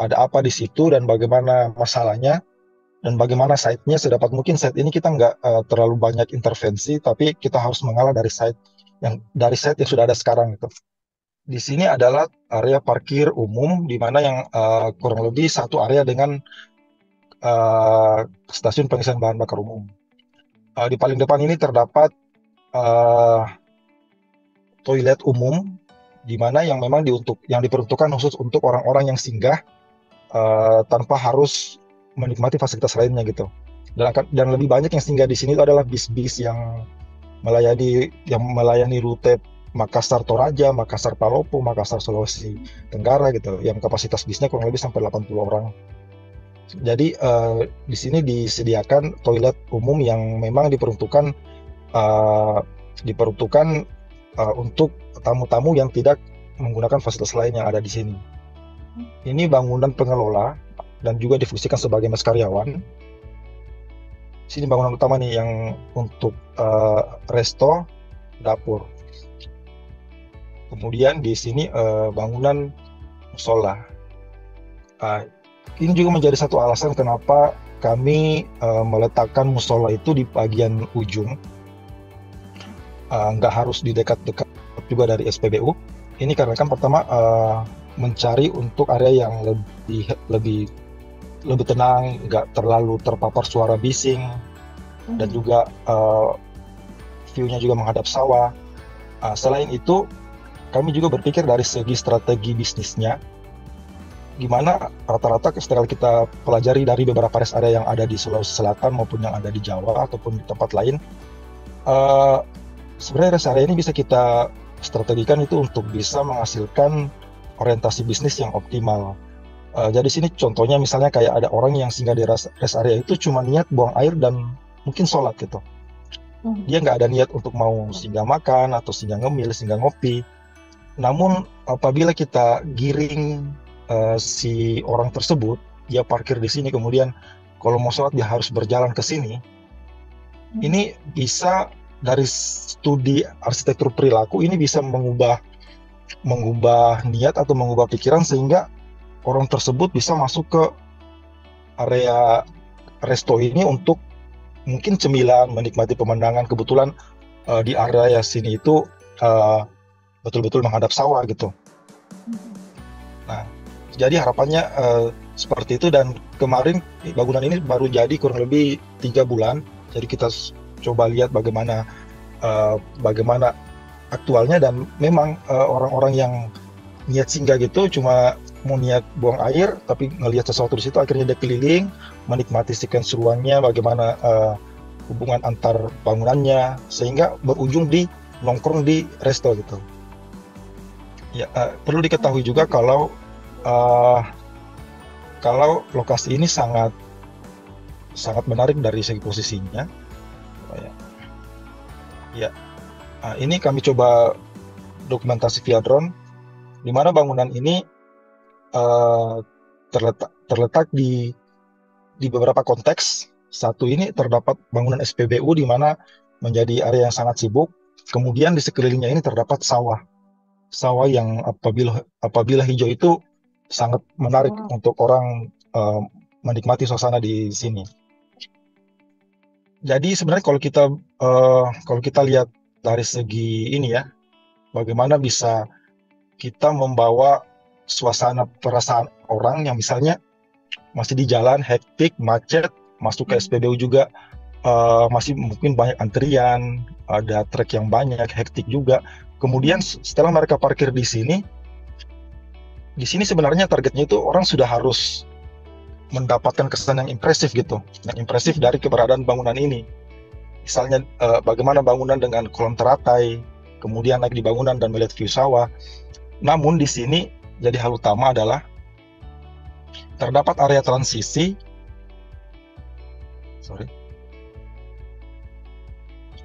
ada apa di situ dan bagaimana masalahnya dan bagaimana site-nya. Sedapat mungkin site ini kita nggak terlalu banyak intervensi, tapi kita harus mengalah dari site yang sudah ada sekarang gitu. Di sini adalah area parkir umum, di mana yang kurang lebih satu area dengan stasiun pengisian bahan bakar umum. Di paling depan ini terdapat toilet umum, di mana yang memang diperuntukkan khusus untuk orang-orang yang singgah tanpa harus menikmati fasilitas lainnya gitu. Dan lebih banyak yang singgah di sini itu adalah bis-bis yang melayani rute Makassar Toraja, Makassar Palopo, Makassar Sulawesi Tenggara gitu, yang kapasitas bisnya kurang lebih sampai 80 orang. Jadi di sini disediakan toilet umum yang memang diperuntukkan untuk tamu-tamu yang tidak menggunakan fasilitas lain yang ada di sini. Ini bangunan pengelola. dan juga difungsikan sebagai mes karyawan. Sini bangunan utama nih yang untuk resto, dapur. Kemudian di sini bangunan musola. Ini juga menjadi satu alasan kenapa kami meletakkan musola itu di bagian ujung. Nggak harus di dekat-dekat juga dari SPBU. Ini karena kan pertama mencari untuk area yang lebih tenang, nggak terlalu terpapar suara bising, dan juga view-nya juga menghadap sawah. Selain itu, kami juga berpikir dari segi strategi bisnisnya, gimana rata-rata setelah kita pelajari dari beberapa rest area yang ada di Sulawesi Selatan maupun yang ada di Jawa ataupun di tempat lain, sebenarnya rest area ini bisa kita strategikan itu untuk bisa menghasilkan orientasi bisnis yang optimal. Jadi sini contohnya misalnya kayak ada orang yang singgah di rest area itu cuma niat buang air dan mungkin sholat gitu. Dia nggak ada niat untuk mau singgah makan atau singgah ngemil, singgah ngopi. Namun apabila kita giring si orang tersebut, dia parkir di sini, kemudian kalau mau sholat dia harus berjalan ke sini. Ini bisa dari studi arsitektur perilaku ini bisa mengubah niat atau mengubah pikiran sehingga orang tersebut bisa masuk ke area resto ini untuk mungkin cemilan, menikmati pemandangan. Kebetulan di area sini itu betul-betul menghadap sawah gitu. Nah, jadi harapannya seperti itu, dan kemarin bangunan ini baru jadi kurang lebih 3 bulan. Jadi kita coba lihat bagaimana aktualnya, dan memang orang-orang yang niat singgah gitu cuma mau niat buang air tapi ngelihat sesuatu di situ, akhirnya dia keliling menikmati sekuen seruannya, bagaimana hubungan antar bangunannya, sehingga berujung di nongkrong di resto gitu. Ya, perlu diketahui juga kalau lokasi ini sangat menarik dari segi posisinya. Ya, ini kami coba dokumentasi via drone, di mana bangunan ini terletak di beberapa konteks. Satu ini terdapat bangunan SPBU di mana menjadi area yang sangat sibuk. Kemudian di sekelilingnya ini terdapat sawah yang apabila hijau itu sangat menarik untuk orang menikmati suasana di sini. Jadi sebenarnya kalau kita lihat dari segi ini ya, bagaimana bisa kita membawa suasana perasaan orang yang misalnya masih di jalan hektik, macet, masuk ke SPBU juga masih mungkin banyak antrian, ada trek yang banyak, hektik juga. Kemudian setelah mereka parkir di sini sebenarnya targetnya itu orang sudah harus mendapatkan kesan yang impresif gitu, yang impresif dari keberadaan bangunan ini. Misalnya bagaimana bangunan dengan kolom teratai, kemudian naik di bangunan dan melihat view sawah. Namun di sini jadi hal utama adalah terdapat area transisi.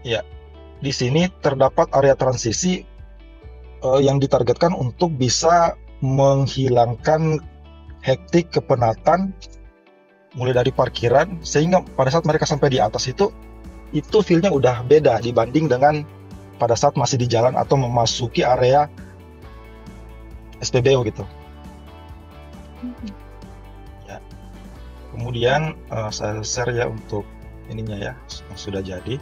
Ya, di sini terdapat area transisi yang ditargetkan untuk bisa menghilangkan hektik, kepenatan mulai dari parkiran, sehingga pada saat mereka sampai di atas itu feel-nya udah beda dibanding dengan pada saat masih di jalan atau memasuki area SPBU gitu. Ya. Kemudian saya share ya untuk ininya ya, yang sudah jadi.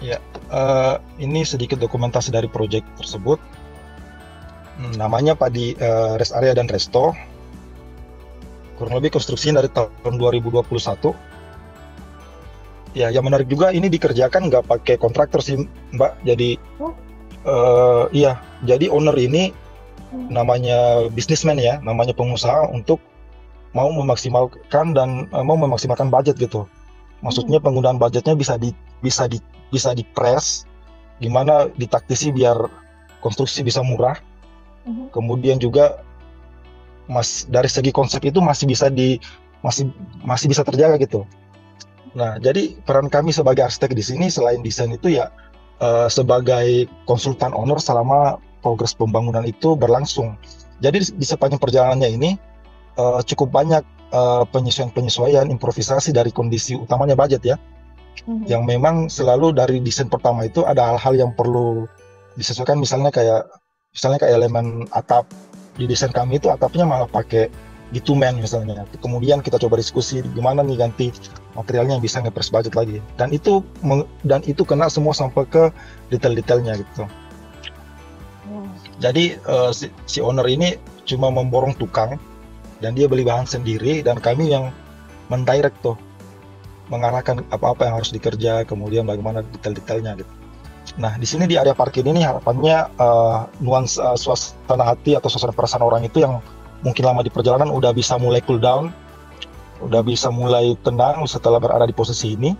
Ya, ini sedikit dokumentasi dari proyek tersebut. Namanya Padi Rest Area dan Resto. Kurang lebih konstruksinya dari tahun 2021. Ya, yang menarik juga ini dikerjakan nggak pakai kontraktor sih, Mbak. Jadi, iya, jadi owner ini namanya bisnismen ya, namanya pengusaha untuk mau memaksimalkan budget gitu. Maksudnya penggunaan budgetnya bisa di press, gimana ditaktisi biar konstruksi bisa murah. Kemudian juga dari segi konsep itu masih bisa terjaga gitu. Nah, jadi peran kami sebagai arsitek di sini selain desain itu ya sebagai konsultan owner selama progres pembangunan itu berlangsung. Jadi di sepanjang perjalanannya ini cukup banyak penyesuaian-penyesuaian, improvisasi dari kondisi utamanya budget ya, yang memang selalu dari desain pertama itu ada hal-hal yang perlu disesuaikan, misalnya kayak elemen atap. Di desain kami itu atapnya malah pakai bitumen misalnya. Kemudian kita coba diskusi gimana nih ganti materialnya yang bisa nge-press budget lagi. Dan itu kena semua sampai ke detail-detailnya gitu. Jadi si owner ini cuma memborong tukang dan dia beli bahan sendiri, dan kami yang mendirect tuh, mengarahkan apa-apa yang harus dikerja, kemudian bagaimana detail-detailnya gitu. Nah, di sini di area parkir ini harapannya nuansa suasana hati atau suasana perasaan orang itu yang mungkin lama di perjalanan udah bisa mulai cool down, udah bisa mulai tenang setelah berada di posisi ini,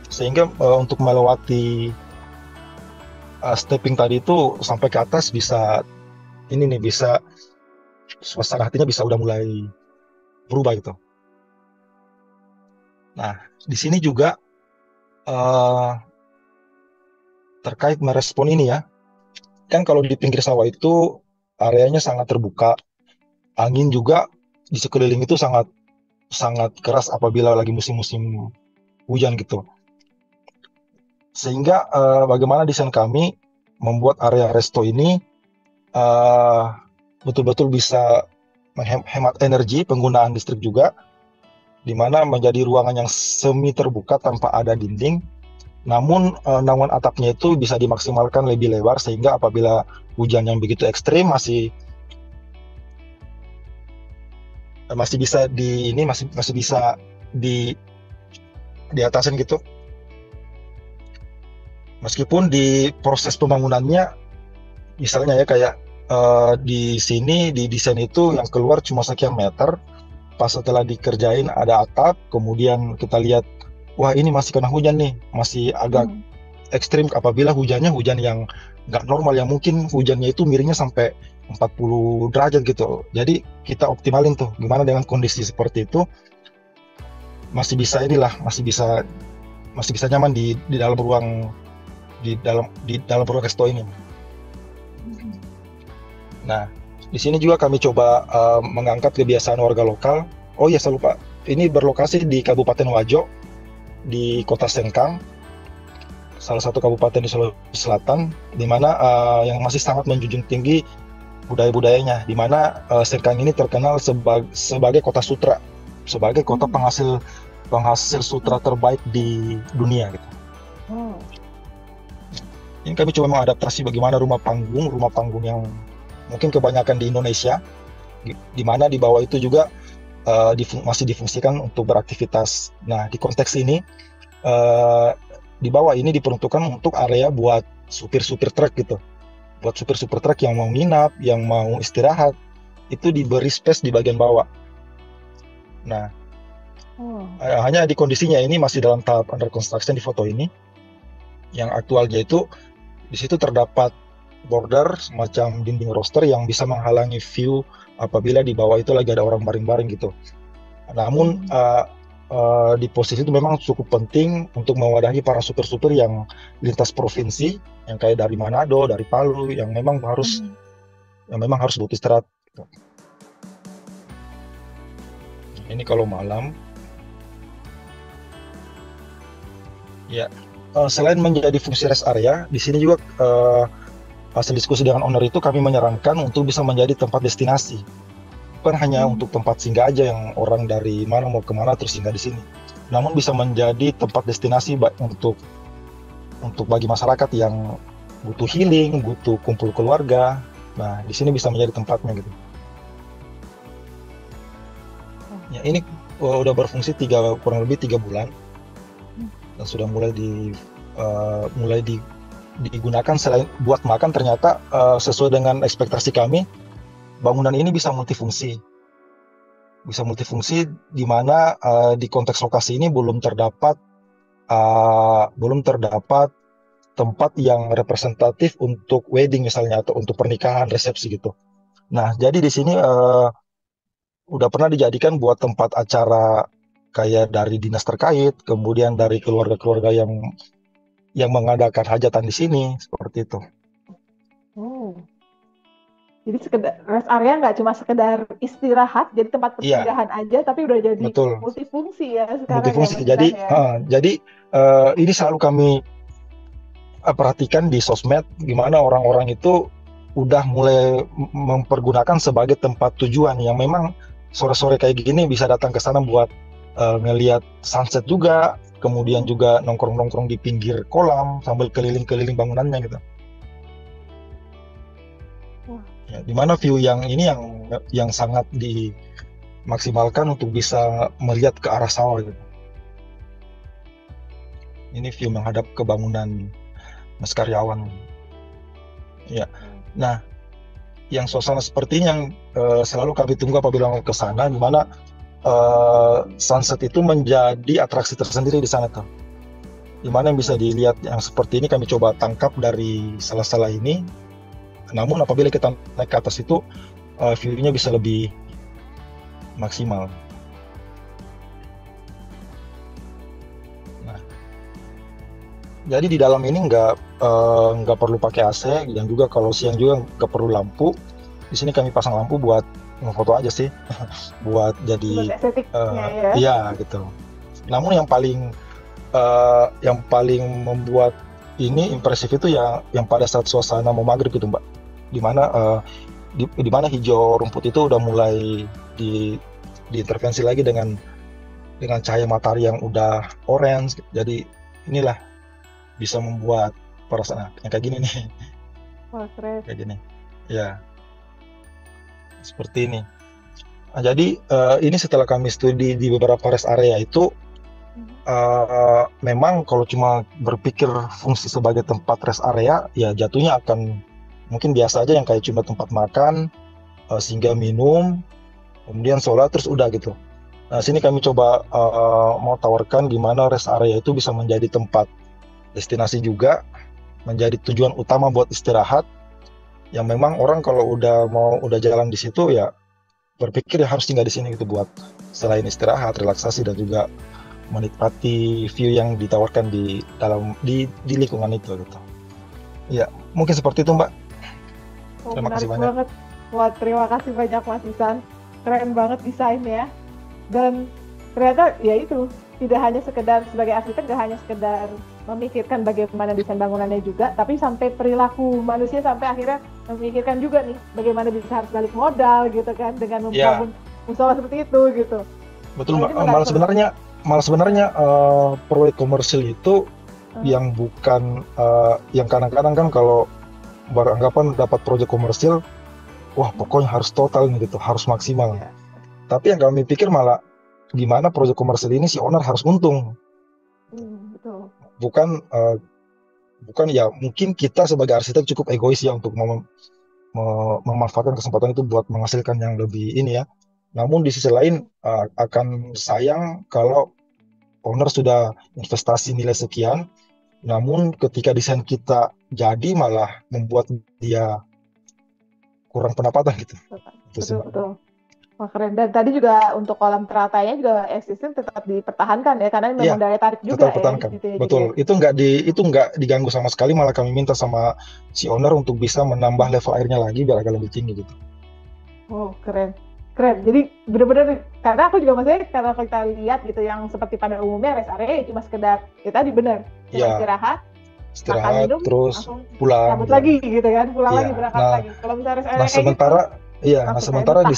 sehingga untuk melewati stepping tadi itu sampai ke atas bisa suasana hatinya bisa udah mulai berubah gitu. Nah, di sini juga terkait merespon ini ya, kan kalau di pinggir sawah itu areanya sangat terbuka, angin juga di sekeliling itu sangat keras apabila lagi musim-musim hujan gitu. Sehingga bagaimana desain kami membuat area resto ini betul-betul bisa menghemat energi, penggunaan listrik juga, di mana menjadi ruangan yang semi terbuka tanpa ada dinding. Namun naungan atapnya itu bisa dimaksimalkan lebih lebar, sehingga apabila hujan yang begitu ekstrim masih bisa di atasin gitu. Meskipun di proses pembangunannya, misalnya ya kayak di sini di desain itu yang keluar cuma sekian meter, pas setelah dikerjain ada atap, kemudian kita lihat, wah ini masih kena hujan nih, masih agak ekstrim apabila hujan yang nggak normal, yang mungkin hujannya itu miringnya sampai 40 derajat gitu. Jadi kita optimalin tuh gimana dengan kondisi seperti itu masih bisa nyaman di dalam ruang resto ini. Nah, di sini juga kami coba mengangkat kebiasaan warga lokal. Oh iya, saya lupa, ini berlokasi di Kabupaten Wajo, di Kota Sengkang, salah satu kabupaten di Sulawesi Selatan, di mana yang masih sangat menjunjung tinggi budaya-budayanya, di mana Sengkang ini terkenal sebagai kota sutra, sebagai kota penghasil sutra terbaik di dunia gitu. Ini kami coba mengadaptasi bagaimana rumah panggung yang mungkin kebanyakan di Indonesia, di mana di bawah itu juga masih difungsikan untuk beraktivitas. Nah, di konteks ini di bawah ini diperuntukkan untuk area buat supir-supir truk gitu. Buat supir-supir truk yang mau nginap, yang mau istirahat, itu diberi space di bagian bawah. Nah, hanya di kondisinya ini masih dalam tahap under construction di foto ini. Yang aktualnya itu di situ terdapat border semacam dinding roster yang bisa menghalangi view apabila di bawah itu lagi ada orang baring-baring gitu. Namun di posisi itu memang cukup penting untuk mewadahi para supir-supir yang lintas provinsi, yang kayak dari Manado, dari Palu, yang memang harus butuh istirahat. Ini kalau malam, ya. Selain menjadi fungsi rest area, di sini juga hasil diskusi dengan owner itu kami menyarankan untuk bisa menjadi tempat destinasi. Bukan hanya untuk tempat singgah aja yang orang dari mana mau kemana terus singgah di sini. Namun bisa menjadi tempat destinasi untuk bagi masyarakat yang butuh healing, butuh kumpul keluarga. Nah, di sini bisa menjadi tempatnya gitu. Ya, ini udah berfungsi kurang lebih 3 bulan. Dan sudah mulai digunakan selain buat makan. Ternyata sesuai dengan ekspektasi kami, bangunan ini bisa multifungsi di mana di konteks lokasi ini belum terdapat tempat yang representatif untuk wedding misalnya, atau untuk pernikahan, resepsi gitu. Nah, jadi di sini udah pernah dijadikan buat tempat acara kayak dari dinas terkait, kemudian dari keluarga-keluarga yang mengadakan hajatan di sini, seperti itu. Jadi sekedar rest area nggak cuma sekedar istirahat, jadi tempat Iya, persinggahan aja, tapi udah jadi betul. multifungsi ya sekarang ya Multifungsi. Mas Jadi, Isan ya. ini selalu kami perhatikan di sosmed, gimana orang-orang itu udah mulai mempergunakan sebagai tempat tujuan yang memang sore-sore kayak gini bisa datang ke sana buat ngelihat sunset juga, kemudian juga nongkrong-nongkrong di pinggir kolam sambil keliling-keliling bangunannya gitu. Wah, Ya, dimana view yang ini yang sangat dimaksimalkan untuk bisa melihat ke arah sawah gitu. Ini view menghadap ke bangunan Mas Karyawan. Ya. Nah, yang suasana seperti ini yang selalu kami tunggu apabila mau ke sana, di mana sunset itu menjadi atraksi tersendiri di sana tuh. Di mana yang bisa dilihat yang seperti ini kami coba tangkap dari salah-salah ini. Namun apabila kita naik ke atas itu view-nya bisa lebih maksimal. Nah, jadi di dalam ini nggak perlu pakai AC, dan juga kalau siang juga nggak perlu lampu. Di sini kami pasang lampu buat ngefoto aja sih, buat buat jadi estetiknya ya. iya gitu. Namun yang paling membuat ini impresif itu ya yang pada saat suasana mau maghrib gitu Mbak, di mana hijau rumput itu udah mulai diintervensi lagi dengan cahaya matahari yang udah orange. Jadi inilah bisa membuat perasaan yang kayak gini nih, Wah, keren. kayak gini ya, seperti ini. Nah, jadi ini setelah kami studi di beberapa rest area itu, memang kalau cuma berpikir fungsi sebagai tempat rest area, ya jatuhnya akan mungkin biasa aja yang kayak cuma tempat makan, singgah minum, kemudian sholat, terus udah gitu. Nah, sini kami coba mau tawarkan gimana rest area itu bisa menjadi tempat destinasi juga, menjadi tujuan utama buat istirahat, yang memang orang kalau udah jalan di situ ya berpikir ya harus tinggal di sini gitu, buat selain istirahat, relaksasi, dan juga menikmati view yang ditawarkan di lingkungan itu gitu. Ya, mungkin seperti itu Mbak. Oh, Terima kasih menarik banyak. banget. Wah, terima kasih banyak Mas Isan. Keren banget desainnya. Dan ternyata ya itu, tidak hanya sekedar sebagai arsitek, tidak hanya sekedar memikirkan bagaimana desain bangunannya juga, tapi sampai perilaku manusia, sampai akhirnya memikirkan juga nih bagaimana bisa harus balik modal gitu kan, dengan Ya, membangun musola seperti itu gitu. betul Nah, Mbak. ini menarik banget. Malah sebenarnya proyek komersil itu yang bukan yang kadang-kadang kan kalau beranggapan dapat proyek komersil, wah pokoknya harus total nih gitu, harus maksimal. Ya. Tapi yang kami pikir malah gimana proyek komersil ini si owner harus untung. Betul. Bukan ya, mungkin kita sebagai arsitek cukup egois ya untuk memanfaatkan kesempatan itu buat menghasilkan yang lebih ini ya. Namun di sisi lain akan sayang kalau owner sudah investasi nilai sekian, namun ketika desain kita jadi malah membuat dia kurang pendapatan gitu. Itu sih, Betul, Mbak. betul. Wah, keren. Dan tadi juga untuk kolam teratainya juga ekosistem tetap dipertahankan ya, karena Iya, memang daya tarik juga tetap ya di pertahankan. situ ya. Betul. Itu nggak diganggu sama sekali, malah kami minta sama si owner untuk bisa menambah level airnya lagi biar agak lebih tinggi gitu. Oh, keren. Keren. Jadi benar-benar, karena aku juga maksudnya karena kita lihat gitu yang seperti pada umumnya rest area cuma sekedar ya tadi benar, cuma Ya, makan istirahat minum terus langsung pulang. cabut Ya. lagi gitu kan, pulang Iya. lagi, berangkat Nah, lagi. Kalau misalnya rest area nah kayak gitu sementara langsung kayak sementara betah.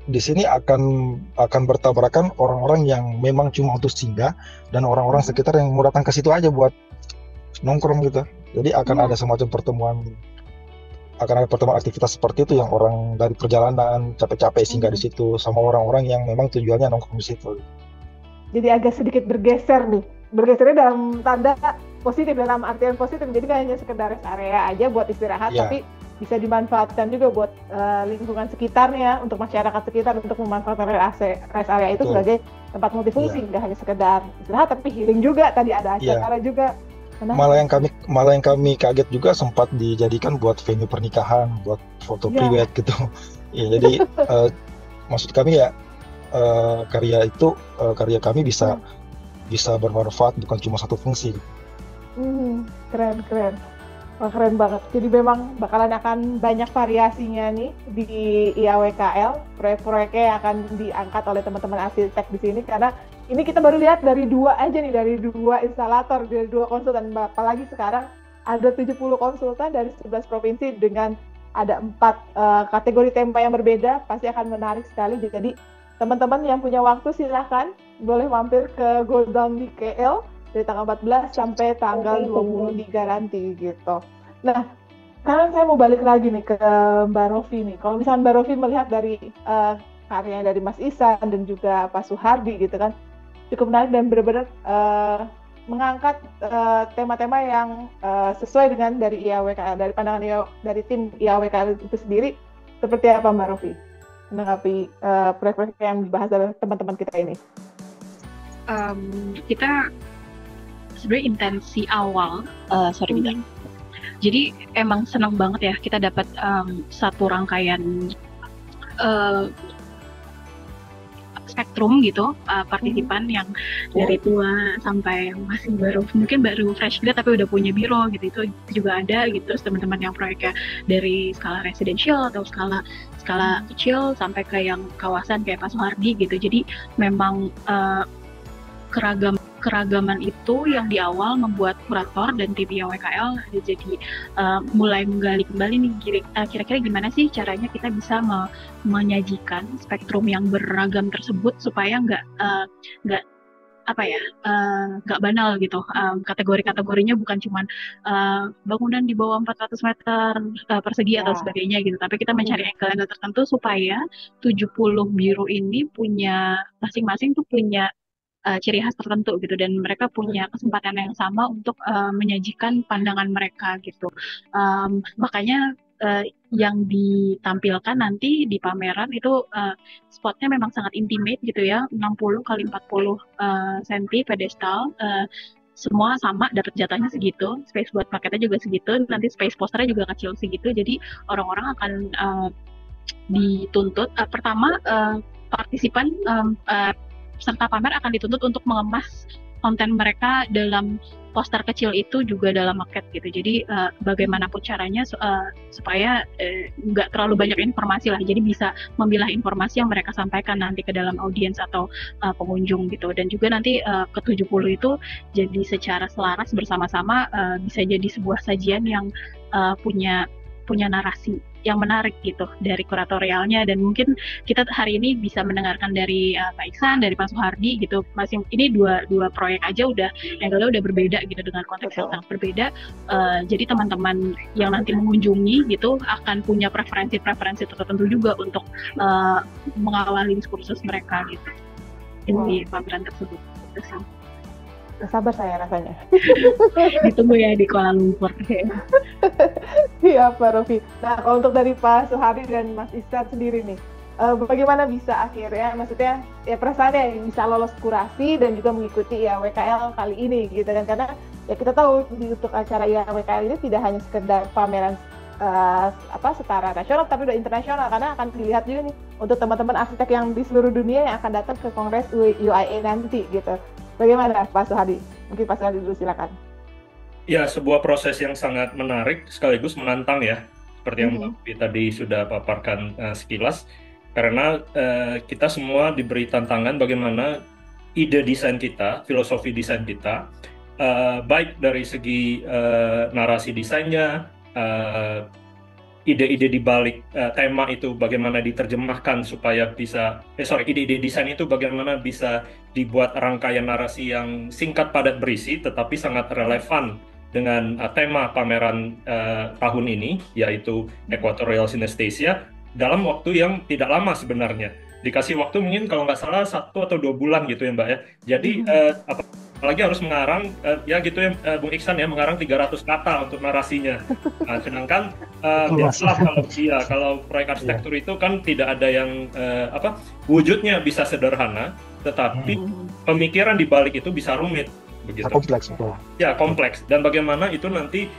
di sini akan bertabrakan orang-orang yang memang cuma untuk singgah dan orang-orang sekitar yang mau datang ke situ aja buat nongkrong gitu. Jadi akan ada semacam pertemuan, aktivitas seperti itu, yang orang dari perjalanan capek-capek singgah di situ sama orang-orang yang memang tujuannya nongkrong di situ. Jadi agak sedikit bergeser nih. Bergesernya dalam tanda positif, dalam artian positif. Jadi nggak hanya sekedar rest area aja buat istirahat, Iya. tapi bisa dimanfaatkan juga buat lingkungan sekitarnya, untuk masyarakat sekitar untuk memanfaatkan rest area itu Betul. sebagai tempat multifungsi, nggak hanya sekedar istirahat, tapi healing juga. Tadi ada acara juga. Malah yang kami kaget juga sempat dijadikan buat venue pernikahan, buat foto Ya. priwet gitu. Ya, jadi maksud kami ya karya kami bisa bermanfaat, bukan cuma satu fungsi. Keren. Wah, keren banget. Jadi memang bakalan akan banyak variasinya nih di IAWKL. Proyek-proyeknya yang akan diangkat oleh teman-teman arsitek di sini karena ini kita baru lihat dari dua aja nih, dari dua instalator, dari dua konsultan. Apalagi sekarang ada 70 konsultan dari 11 provinsi dengan ada 4 kategori tema yang berbeda, pasti akan menarik sekali. Jadi teman-teman yang punya waktu silahkan boleh mampir ke Gold Down di KL dari tanggal 14 sampai tanggal 23 nanti gitu. Nah, sekarang saya mau balik lagi nih ke Mbak Rofi nih. Kalau misalnya Mbak Rofi melihat dari karyanya dari Mas Ihsan dan juga Pak Suhardi gitu kan, cukup menarik dan benar-benar mengangkat tema-tema yang sesuai dengan dari IAWKL, dari pandangan dari tim IAWKL itu sendiri. Seperti apa Mbak Rofi menanggapi proyek-proyek yang dibahas oleh teman-teman kita ini? Kita sebenarnya intensi awal, jadi emang senang banget ya kita dapat satu rangkaian spektrum gitu, partisipan yang dari tua sampai yang masih mungkin baru fresh grad tapi udah punya biro gitu, itu juga ada gitu. Terus teman-teman yang proyeknya dari skala residensial atau skala kecil sampai ke yang kawasan kayak Pak Suhardi gitu. Jadi memang keragaman itu yang di awal membuat kurator dan tim IAWKL jadi mulai menggali kembali nih kira-kira gimana sih caranya kita bisa menyajikan spektrum yang beragam tersebut supaya nggak banal gitu. Kategori-kategorinya bukan cuma bangunan di bawah 400 meter persegi atau sebagainya gitu, tapi kita mencari angle tertentu supaya 70 biro ini punya masing-masing tuh punya ciri khas tertentu gitu, dan mereka punya kesempatan yang sama untuk menyajikan pandangan mereka gitu. Makanya yang ditampilkan nanti di pameran itu spotnya memang sangat intimate gitu ya, 60 kali 40 cm pedestal, semua sama, dapat jatahnya segitu, space buat paketnya juga segitu, nanti space posternya juga kecil segitu. Jadi orang-orang akan dituntut pertama partisipan peserta pamer akan dituntut untuk mengemas konten mereka dalam poster kecil itu juga dalam market gitu. Jadi bagaimanapun caranya supaya nggak terlalu banyak informasi lah. Jadi bisa memilah informasi yang mereka sampaikan nanti ke dalam audiens atau pengunjung gitu. Dan juga nanti ke-70 itu jadi secara selaras bersama-sama bisa jadi sebuah sajian yang punya narasi yang menarik gitu dari kuratorialnya. Dan mungkin kita hari ini bisa mendengarkan dari Pak Ihsan, dari Pak Suhardi gitu. Ini dua proyek aja udah angle-nya udah berbeda gitu, dengan konteks yang sangat berbeda. Jadi teman-teman yang nanti mengunjungi gitu akan punya preferensi tertentu juga untuk mengawali diskursus mereka gitu di pameran tersebut. Sabar saya rasanya. Ditunggu ya di Kuala Lumpur. Iya Pak Rofi. Nah, kalau untuk dari Pak Suhardi dan Mas Ihsan sendiri nih, bagaimana bisa akhirnya, maksudnya ya perasaannya bisa lolos kurasi dan juga mengikuti IAWKL kali ini gitu kan, karena ya kita tahu untuk acara IAWKL ini tidak hanya sekedar pameran setara nasional tapi udah internasional, karena akan dilihat juga nih untuk teman-teman arsitek yang di seluruh dunia yang akan datang ke Kongres UIA nanti gitu. Bagaimana Pak Suhardi? Mungkin Pak Suhardi dulu silakan. Ya, sebuah proses yang sangat menarik sekaligus menantang ya, seperti yang Mbak Upi tadi sudah paparkan sekilas, karena kita semua diberi tantangan bagaimana ide desain kita, filosofi desain kita, baik dari segi narasi desainnya, ide-ide di balik tema itu bagaimana diterjemahkan supaya bisa ide-ide desain itu bagaimana bisa dibuat rangkaian narasi yang singkat, padat, berisi tetapi sangat relevan dengan tema pameran tahun ini, yaitu Equatorial Synesthesia, dalam waktu yang tidak lama sebenarnya. Dikasih waktu mungkin kalau nggak salah 1 atau 2 bulan gitu ya Mbak ya. Jadi apalagi harus mengarang ya gitu ya Bung Ihsan ya, mengarang 300 kata untuk narasinya. Nah, sedangkan biasalah kalau proyek arsitektur itu kan tidak ada yang wujudnya bisa sederhana, tetapi pemikiran di balik itu bisa rumit begitu. Kompleks betul. Ya, kompleks. Dan bagaimana itu nanti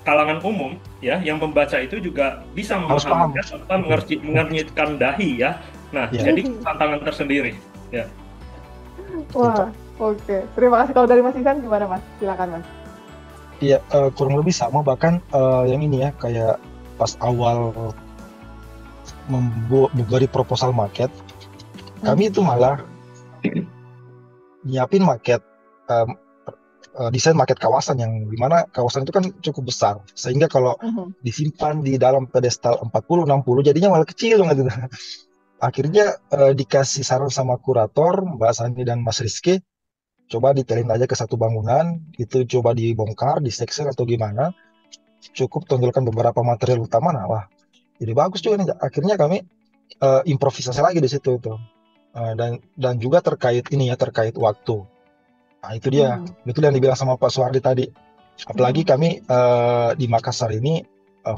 kalangan umum ya yang membaca itu juga bisa memahami serta mengernyitkan dahi ya. Nah, jadi tantangan tersendiri ya. Wah, oke. Terima kasih. Kalau dari Mas Ihsan gimana Mas? Silakan Mas. ya kurang lebih sama, bahkan yang ini ya, kayak pas awal memberi proposal market, kami itu malah nyiapin market, em, desain market kawasan yang dimana kawasan itu kan cukup besar, sehingga kalau disimpan di dalam pedestal 40-60 jadinya malah kecil banget gitu. Akhirnya dikasih saran sama kurator Mbak Sani dan Mas Rizky, coba ditelin aja ke satu bangunan, itu coba dibongkar, diseksel atau gimana, cukup tonjolkan beberapa material utama, nah wah jadi bagus juga nih. Akhirnya kami improvisasi lagi di situ itu. Dan juga terkait ini ya, terkait waktu. Nah itu dia, betul yang dibilang sama Pak Suhardi tadi. Apalagi kami di Makassar ini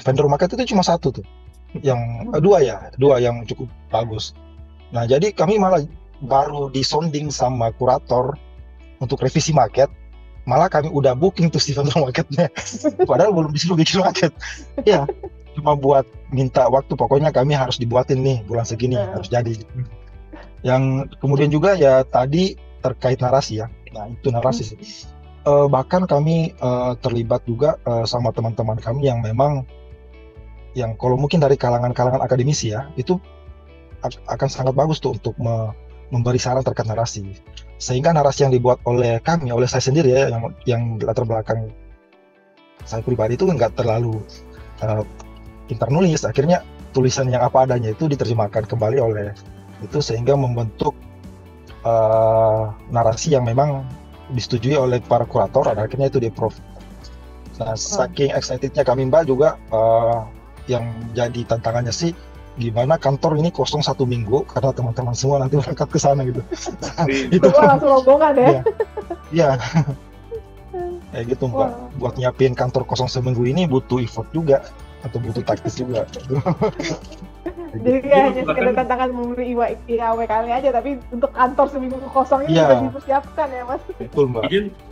vendor market itu cuma satu tuh, yang dua yang cukup bagus. Nah jadi kami malah baru disonding sama kurator untuk revisi market, malah kami udah booking tuh si vendor marketnya, padahal belum disuruh bikin market. Ya, cuma buat minta waktu, pokoknya kami harus dibuatin nih bulan segini harus jadi. Yang kemudian juga ya tadi terkait narasi ya, nah itu narasi sih. Bahkan kami terlibat juga sama teman-teman kami yang memang yang kalau mungkin dari kalangan akademisi ya, itu akan sangat bagus tuh untuk memberi saran terkait narasi. Sehingga narasi yang dibuat oleh kami, oleh saya sendiri ya, yang latar belakang saya pribadi itu nggak terlalu pintar nulis. Akhirnya tulisan yang apa adanya itu diterjemahkan kembali oleh itu, sehingga membentuk narasi yang memang disetujui oleh para kurator, dan akhirnya itu di-approve. Nah, saking excitednya kami Mbak juga, yang jadi tantangannya sih gimana kantor ini kosong 1 minggu karena teman-teman semua nanti berangkat ke sana gitu. Itu langsung rombongan ya? Iya. Kayak gitu Mbak. Buat nyiapin kantor kosong seminggu ini butuh effort juga, atau butuh taktis juga. Jadi hanya sekedar tantangan memberi IAW kali aja, tapi untuk kantor seminggu kosong ini sudah dipersiapkan ya Mas. Betul Mbak.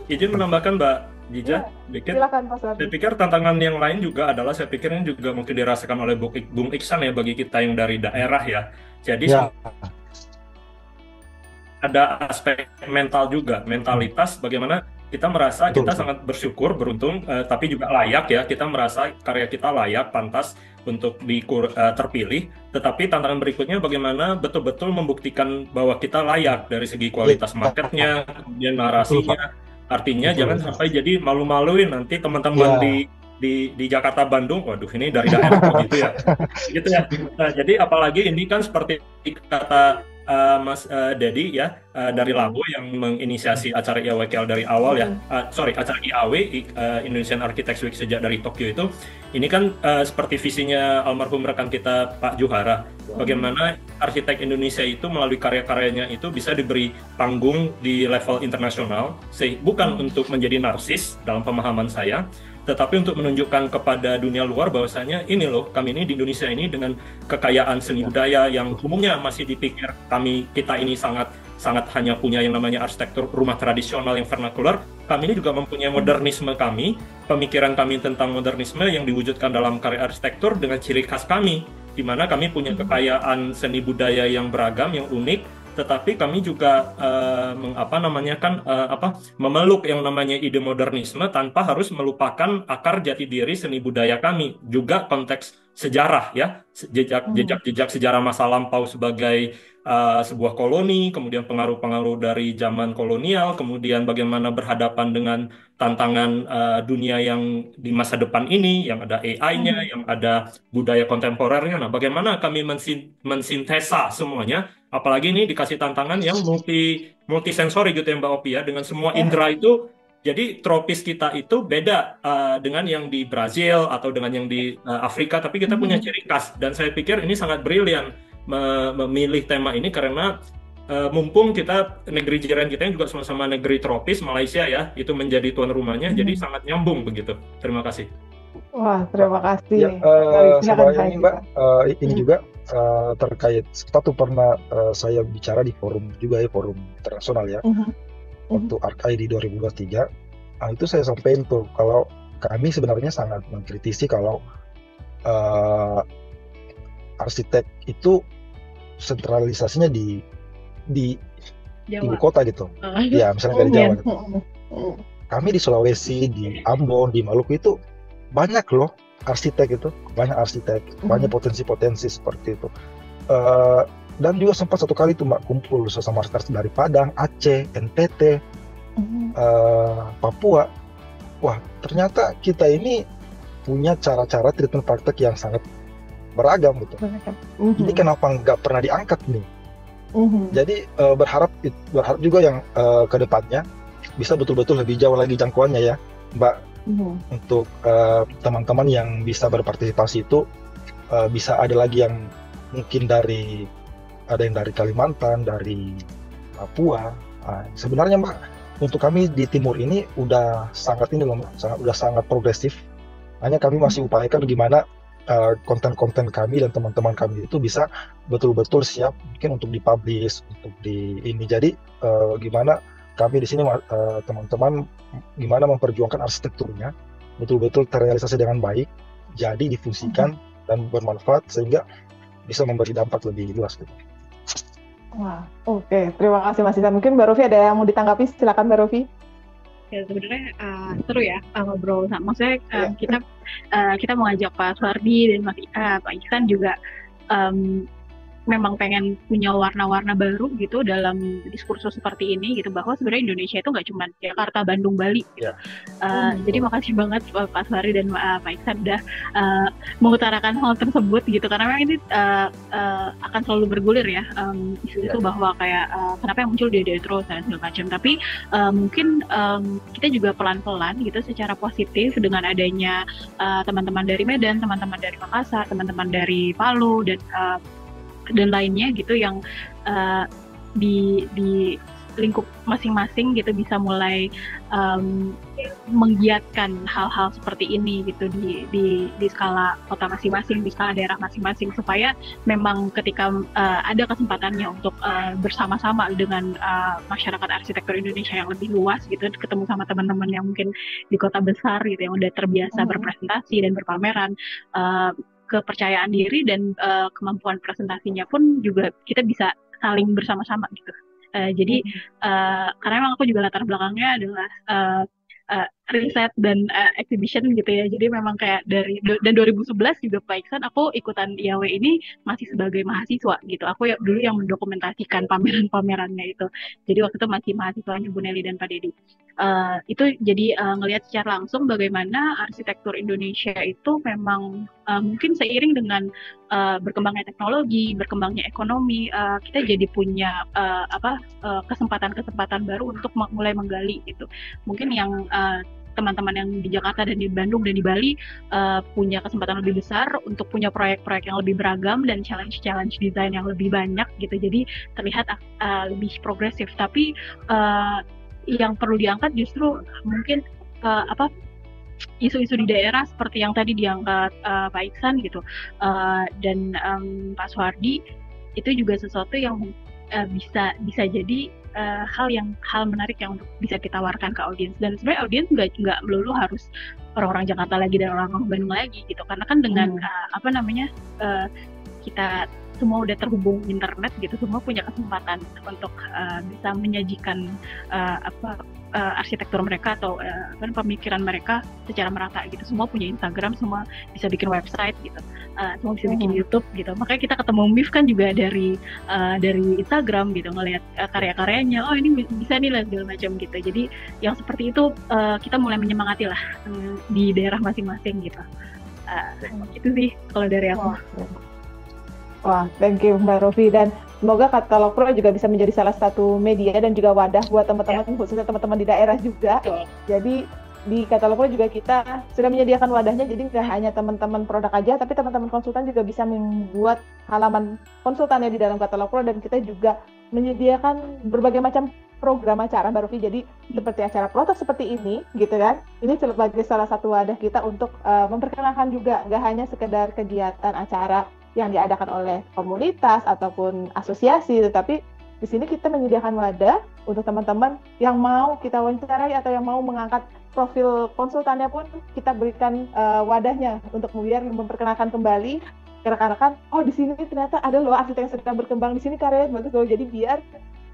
Izin menambahkan Mbak Jija, silakan Pak Suhardi. Saya pikir tantangan yang lain juga adalah, saya pikir ini juga mungkin dirasakan oleh Bung Iksan ya, bagi kita yang dari daerah ya. Jadi ada aspek mental juga, mentalitas bagaimana kita merasa kita sangat bersyukur, beruntung, tapi juga layak ya. Kita merasa karya kita layak, pantas untuk terpilih. Tetapi tantangan berikutnya bagaimana betul-betul membuktikan bahwa kita layak dari segi kualitas marketnya, kemudian narasinya. Artinya jangan sampai jadi malu-maluin nanti teman-teman di Jakarta, Bandung, waduh ini dari daerah gitu ya. Gitu ya. Nah, jadi apalagi ini kan seperti kata Mas Dedi ya, dari Labo yang menginisiasi acara IAWKL dari awal ya, acara IAW, Indonesian Architects Week sejak dari Tokyo itu, ini kan seperti visinya almarhum rekan kita Pak Juhara, bagaimana arsitek Indonesia itu melalui karya-karyanya itu bisa diberi panggung di level internasional, bukan untuk menjadi narsis dalam pemahaman saya, tetapi untuk menunjukkan kepada dunia luar bahwasanya ini loh, kami ini di Indonesia ini dengan kekayaan seni budaya yang umumnya masih dipikir kita ini sangat hanya punya yang namanya arsitektur rumah tradisional yang vernakular. Kami ini juga mempunyai modernisme kami, pemikiran kami tentang modernisme yang diwujudkan dalam karya arsitektur dengan ciri khas kami, di mana kami punya kekayaan seni budaya yang beragam, yang unik. Tetapi kami juga memeluk yang namanya ide modernisme tanpa harus melupakan akar jati diri seni budaya kami, juga konteks sejarah ya, jejak sejarah masa lampau sebagai sebuah koloni, kemudian pengaruh-pengaruh dari zaman kolonial, kemudian bagaimana berhadapan dengan tantangan dunia yang di masa depan ini, yang ada AI-nya, yang ada budaya kontemporernya. Nah, bagaimana kami mensintesa semuanya, apalagi ini dikasih tantangan yang multisensori gitu ya Mbak Opi ya, dengan semua indera itu. Jadi tropis kita itu beda dengan yang di Brazil atau dengan yang di Afrika, tapi kita punya ciri khas, dan saya pikir ini sangat brilian memilih tema ini karena mumpung kita negeri jiran kita yang juga sama-sama negeri tropis, Malaysia ya, itu menjadi tuan rumahnya, jadi sangat nyambung begitu. Terima kasih. Wah, terima kasih. Ya, sama ini Mbak, ini juga terkait, kita tuh pernah saya bicara di forum juga ya, forum internasional ya, waktu ARKAI di 2023, itu saya sampaikan tuh kalau kami sebenarnya sangat mengkritisi kalau arsitek itu sentralisasinya di ibu kota gitu, ya misalnya dari Jawa gitu. kami di Sulawesi, di Ambon, di Maluku itu banyak loh arsitek itu, banyak potensi-potensi seperti itu. Eh, dan juga sempat satu kali tuh Mbak kumpul sesama arsitek dari Padang, Aceh, NTT, Papua. Wah, ternyata kita ini punya cara-cara treatment praktek yang sangat beragam gitu. Ini kenapa nggak pernah diangkat nih? Jadi berharap juga yang ke depannya bisa betul-betul lebih jauh lagi jangkauannya ya, Mbak, untuk teman-teman yang bisa berpartisipasi itu bisa ada lagi yang mungkin ada yang dari Kalimantan, dari Papua. Sebenarnya Mbak, untuk kami di timur ini udah sangat progresif. Hanya kami masih upayakan gimana konten-konten kami dan teman-teman kami itu bisa betul-betul siap mungkin untuk dipublish, untuk di ini. Jadi gimana kami di sini teman-teman gimana memperjuangkan arsitekturnya betul-betul terrealisasi dengan baik, jadi difungsikan dan bermanfaat sehingga bisa memberi dampak lebih luas gitu. Wah, oke. Terima kasih Mas Isan. Mungkin Mbak Rofi ada yang mau ditanggapi? Silakan Mbak Rofi. Ya sebenarnya seru ya ngobrol sama. Maksudnya kita mengajak Pak Suhardi dan Pak Ihsan juga memang pengen punya warna-warna baru gitu dalam diskursus seperti ini gitu, bahwa sebenarnya Indonesia itu nggak cuma Jakarta, Bandung, Bali gitu. Jadi makasih banget Pak Suhardi dan Pak Ihsan udah mengutarakan hal tersebut gitu, karena memang ini akan selalu bergulir ya isu-isu bahwa kayak kenapa yang muncul dia terus dan segala macam. Tapi mungkin kita juga pelan-pelan gitu secara positif dengan adanya teman-teman dari Medan, teman-teman dari Makassar, teman-teman dari Palu dan lainnya gitu yang di lingkup masing-masing gitu bisa mulai menggiatkan hal-hal seperti ini gitu di skala kota masing-masing, di skala daerah masing-masing, supaya memang ketika ada kesempatannya untuk bersama-sama dengan masyarakat arsitektur Indonesia yang lebih luas gitu, ketemu sama teman-teman yang mungkin di kota besar gitu yang udah terbiasa berpresentasi dan berpameran, kepercayaan diri dan kemampuan presentasinya pun juga kita bisa saling bersama-sama gitu. Jadi karena emang aku juga latar belakangnya adalah riset dan exhibition gitu ya. Jadi memang kayak dan 2011 juga Pak Iksan aku ikutan IAW ini masih sebagai mahasiswa gitu. Aku dulu yang mendokumentasikan pameran-pamerannya itu. Jadi waktu itu masih mahasiswanya Bu Nelly dan Pak Dedi. Itu jadi ngelihat secara langsung bagaimana arsitektur Indonesia itu memang mungkin seiring dengan berkembangnya teknologi, berkembangnya ekonomi, kita jadi punya kesempatan-kesempatan baru untuk mulai menggali gitu. Mungkin yang teman-teman yang di Jakarta dan di Bandung dan di Bali punya kesempatan lebih besar untuk punya proyek-proyek yang lebih beragam dan challenge-challenge desain yang lebih banyak gitu. Jadi terlihat lebih progresif. Tapi yang perlu diangkat justru mungkin isu-isu di daerah seperti yang tadi diangkat Pak Iksan gitu dan Pak Suhardi, itu juga sesuatu yang bisa jadi hal menarik yang untuk bisa kita tawarkan ke audiens. Dan sebenarnya audiens nggak melulu harus orang-orang Jakarta lagi dan orang-orang Bandung lagi gitu, karena kan dengan kita semua udah terhubung internet gitu, semua punya kesempatan untuk bisa menyajikan arsitektur mereka atau pemikiran mereka secara merata gitu. Semua punya Instagram, semua bisa bikin website gitu, semua bisa bikin YouTube gitu. Makanya kita ketemu MIF kan juga dari Instagram gitu, ngelihat karya-karyanya, oh ini bisa nih lah segala macam gitu. Jadi yang seperti itu kita mulai menyemangati lah di daerah masing-masing gitu. Itu sih kalau dari aku. Wah, thank you Mbak Rofi, dan semoga Katalog Pro juga bisa menjadi salah satu media dan juga wadah buat teman-teman, khususnya teman-teman di daerah juga. Jadi di Katalog Pro juga kita sudah menyediakan wadahnya, jadi nggak hanya teman-teman produk aja, tapi teman-teman konsultan juga bisa membuat halaman konsultannya di dalam Katalog Pro, dan kita juga menyediakan berbagai macam program acara Mbak Rofi. Jadi seperti acara protok seperti ini gitu kan, ini sebagai salah satu wadah kita untuk memperkenalkan juga, nggak hanya sekedar kegiatan acara yang diadakan oleh komunitas ataupun asosiasi, tetapi di sini kita menyediakan wadah untuk teman-teman yang mau kita wawancarai atau yang mau mengangkat profil konsultannya pun kita berikan wadahnya untuk biar memperkenalkan kembali ke rekan-rekan, oh di sini ternyata ada loh arsitek yang sedang berkembang di sini, karyanya bagus loh. Jadi biar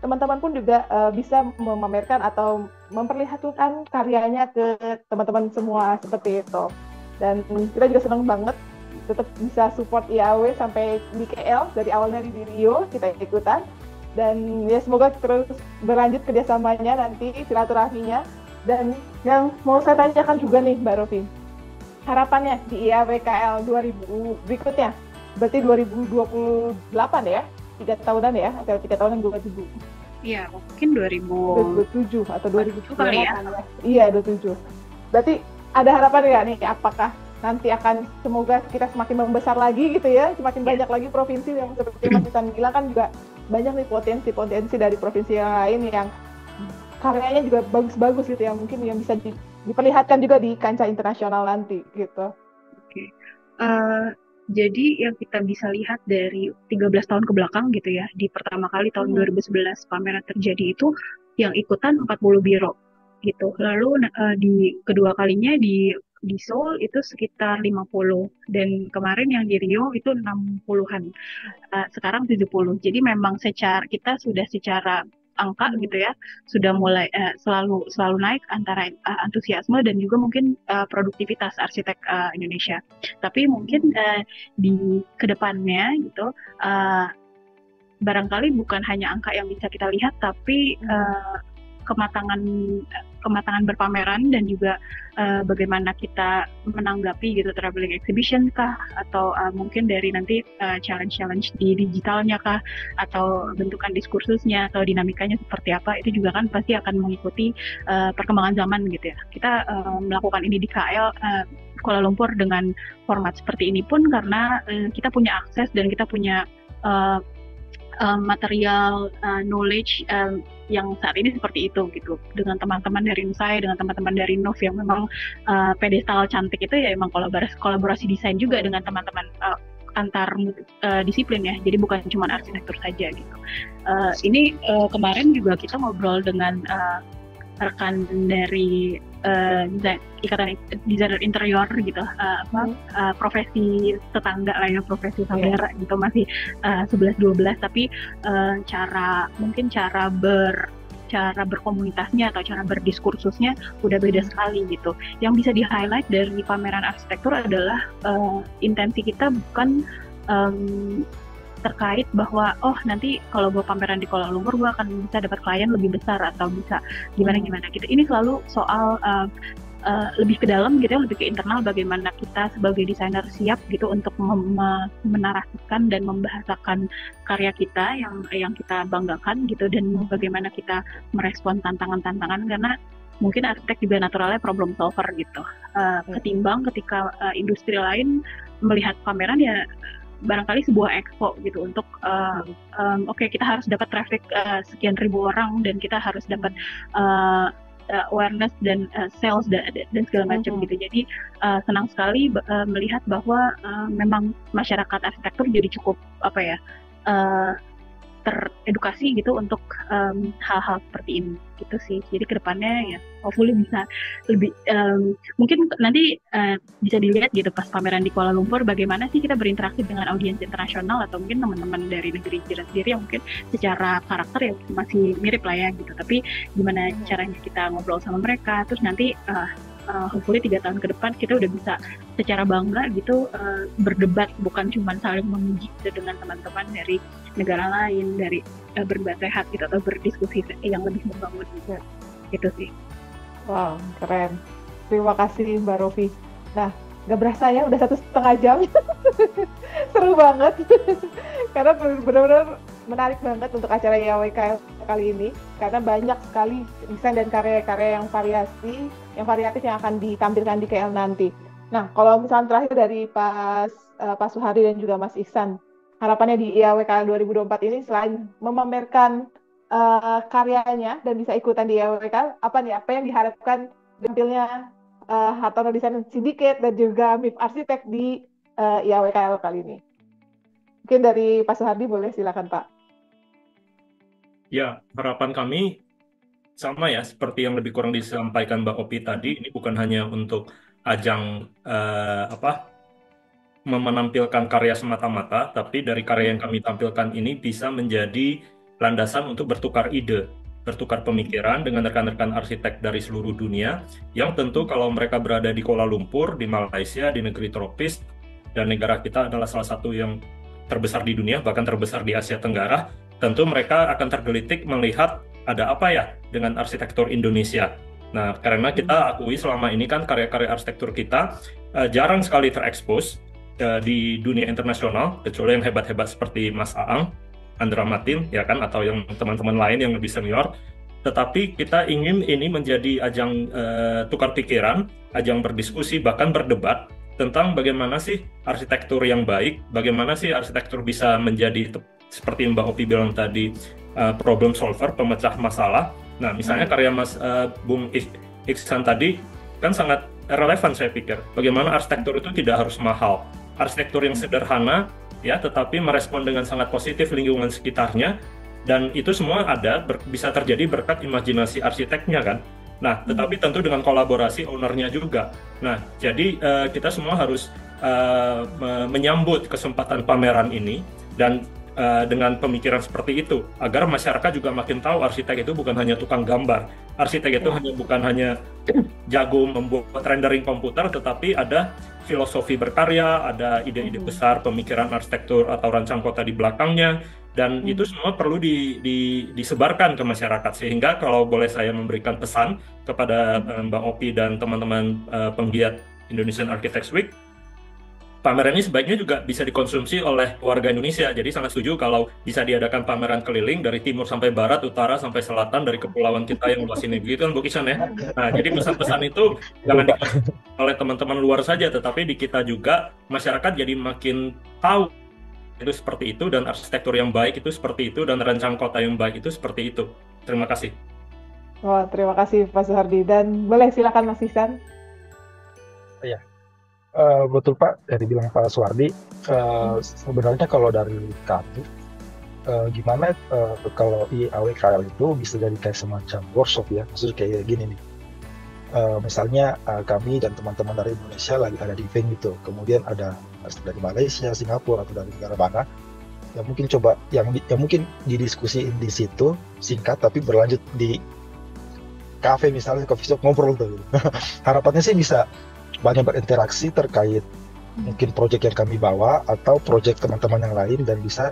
teman-teman pun juga bisa memamerkan atau memperlihatkan karyanya ke teman-teman semua seperti itu. Dan kita juga senang banget tetap bisa support IAW sampai di KL, dari awal dari di Rio kita ikutan. Dan ya semoga terus berlanjut kerjasamanya nanti, silaturahminya. Dan yang mau saya tanyakan juga nih Mbak Rofi, harapannya di IAW KL 2000 berikutnya, berarti 2028 ya? 3 tahunan ya, atau 3 tahunan 2000. Iya, mungkin 2027 atau 2027 kali ya. 2028 ya. Iya, 27. Berarti ada harapan nggak nih, apakah nanti akan semoga kita semakin membesar lagi gitu ya, semakin banyak lagi provinsi yang seperti Mas Isan bilang kan juga banyak nih potensi-potensi dari provinsi yang lain yang karyanya juga bagus-bagus gitu ya, mungkin yang bisa diperlihatkan juga di kancah internasional nanti gitu. Oke. Jadi yang kita bisa lihat dari 13 tahun ke belakang gitu ya, di pertama kali tahun 2011 pameran terjadi itu yang ikutan 40 biro gitu. Lalu di kedua kalinya di Seoul itu sekitar 50 dan kemarin yang di Rio itu 60-an. Sekarang 70. Jadi memang kita sudah secara angka gitu ya sudah mulai selalu naik antara antusiasme dan juga mungkin produktivitas arsitek Indonesia. Tapi mungkin di kedepannya gitu barangkali bukan hanya angka yang bisa kita lihat, tapi kematangan berpameran dan juga bagaimana kita menanggapi gitu traveling exhibition kah, atau mungkin dari nanti challenge di digitalnya kah, atau bentukan diskursusnya atau dinamikanya seperti apa, itu juga kan pasti akan mengikuti perkembangan zaman gitu ya. Kita melakukan ini di KL Kuala Lumpur dengan format seperti ini pun karena kita punya akses dan kita punya material knowledge yang saat ini seperti itu gitu, dengan teman-teman dari Nusai, dengan teman-teman dari Nov yang memang pedestal cantik itu ya emang kolaborasi desain juga dengan teman-teman antar disiplin ya, jadi bukan cuma arsitektur saja gitu. Ini kemarin juga kita ngobrol dengan rekan dari ikatan desainer interior gitu, profesi tetangga lah ya, profesi saudara gitu, masih 11-12, tapi cara berkomunitasnya atau cara berdiskursusnya udah beda sekali gitu. Yang bisa di highlight dari pameran arsitektur adalah intensi kita bukan terkait bahwa nanti kalau gue pameran di Kuala Lumpur gue akan bisa dapat klien lebih besar atau bisa gimana gitu. Ini selalu soal lebih ke dalam gitu ya, lebih ke internal, bagaimana kita sebagai desainer siap gitu untuk menarasikan dan membahasakan karya kita yang kita banggakan gitu, dan bagaimana kita merespon tantangan-tantangan, karena mungkin arsitek juga naturalnya problem solver gitu, ketimbang ketika industri lain melihat pameran ya barangkali sebuah expo gitu untuk kita harus dapat traffic sekian ribu orang dan kita harus dapat awareness dan sales dan segala macam gitu. Jadi senang sekali melihat bahwa memang masyarakat arsitektur jadi cukup teredukasi gitu untuk hal-hal seperti ini gitu sih. Jadi kedepannya ya hopefully bisa lebih mungkin nanti bisa dilihat gitu pas pameran di Kuala Lumpur bagaimana sih kita berinteraksi dengan audiens internasional atau mungkin teman-teman dari negeri jiran sendiri yang mungkin secara karakter ya masih mirip lah ya gitu, tapi gimana caranya kita ngobrol sama mereka, terus nanti hopefully 3 tahun ke depan kita udah bisa secara bangga gitu berdebat, bukan cuma saling memuji gitu dengan teman-teman dari negara lain, dari berdebat sehat gitu atau berdiskusi yang lebih membangun juga gitu sih. Wow, keren. Terima kasih Mbak Rofi. Nah, gak berasa ya udah 1,5 jam. Seru banget. Karena benar-benar menarik banget untuk acara IAWK kali ini, karena banyak sekali desain dan karya-karya yang variatif yang akan ditampilkan di KL nanti. Nah, kalau misalnya terakhir dari Pak Suhari dan juga Mas Ihsan, harapannya di IAWK 2024 ini selain memamerkan karyanya dan bisa ikutan di IAWK, apa yang diharapkan tampilnya Hartono Design Syndicate dan juga MIF Arsitek di IAWK kali ini? Mungkin dari Pak Suhardi boleh, silakan Pak. Ya, harapan kami sama ya, seperti yang lebih kurang disampaikan Mbak Opi tadi. Ini bukan hanya untuk ajang menampilkan karya semata-mata, tapi dari karya yang kami tampilkan ini bisa menjadi landasan untuk bertukar ide, bertukar pemikiran dengan rekan-rekan arsitek dari seluruh dunia, yang tentu kalau mereka berada di Kuala Lumpur, di Malaysia, di negeri tropis, dan negara kita adalah salah satu yang terbesar di dunia, bahkan terbesar di Asia Tenggara, tentu mereka akan tergelitik melihat ada apa ya dengan arsitektur Indonesia. Nah, karena kita akui selama ini kan karya-karya arsitektur kita jarang sekali terekspos di dunia internasional, kecuali yang hebat-hebat seperti Mas Aang, Andra Matin, ya kan, atau yang teman-teman lain yang lebih senior. Tetapi kita ingin ini menjadi ajang tukar pikiran, ajang berdiskusi, bahkan berdebat tentang bagaimana sih arsitektur yang baik, bagaimana sih arsitektur bisa menjadi seperti Mbak Opi bilang tadi, problem solver, pemecah masalah. Nah, misalnya karya Mas Bung Iksan tadi kan sangat relevan saya pikir. Bagaimana arsitektur itu tidak harus mahal. Arsitektur yang sederhana, ya, tetapi merespon dengan sangat positif lingkungan sekitarnya, dan itu semua bisa terjadi berkat imajinasi arsiteknya kan. Nah, tetapi tentu dengan kolaborasi ownernya juga. Nah, jadi kita semua harus menyambut kesempatan pameran ini, dan dengan pemikiran seperti itu, agar masyarakat juga makin tahu arsitek itu bukan hanya tukang gambar, arsitek itu bukan hanya jago membuat rendering komputer, tetapi ada filosofi berkarya, ada ide-ide besar pemikiran arsitektur atau rancang kota di belakangnya, dan itu semua perlu disebarkan ke masyarakat. Sehingga kalau boleh saya memberikan pesan kepada Mbak Opi dan teman-teman penggiat Indonesian Architects Week, pameran ini sebaiknya juga bisa dikonsumsi oleh warga Indonesia. Jadi sangat setuju kalau bisa diadakan pameran keliling dari timur sampai barat, utara sampai selatan, dari kepulauan kita yang luas ini. Begitu kan Bu Kisan ya? Nah, jadi pesan-pesan itu jangan dikonsumsi oleh teman-teman luar saja, tetapi di kita juga, masyarakat jadi makin tahu itu seperti itu, dan arsitektur yang baik itu seperti itu, dan rancang kota yang baik itu seperti itu. Terima kasih. Wah, terima kasih Pak Suhardi. Dan boleh silakan Mas Ihsan. Iya. Betul Pak, yang dibilang Pak Suhardi, sebenarnya kalau dari kami, gimana kalau IAWKL itu bisa jadi kayak semacam workshop ya, maksudnya kayak gini nih. Misalnya kami dan teman-teman dari Indonesia lagi ada di event gitu, kemudian ada dari Malaysia, Singapura, atau dari negara mana, yang mungkin coba, yang mungkin didiskusiin di situ, singkat tapi berlanjut di kafe misalnya, coffee shop, ngobrol tuh. Harapannya sih bisa banyak berinteraksi terkait mungkin proyek yang kami bawa atau proyek teman-teman yang lain, dan bisa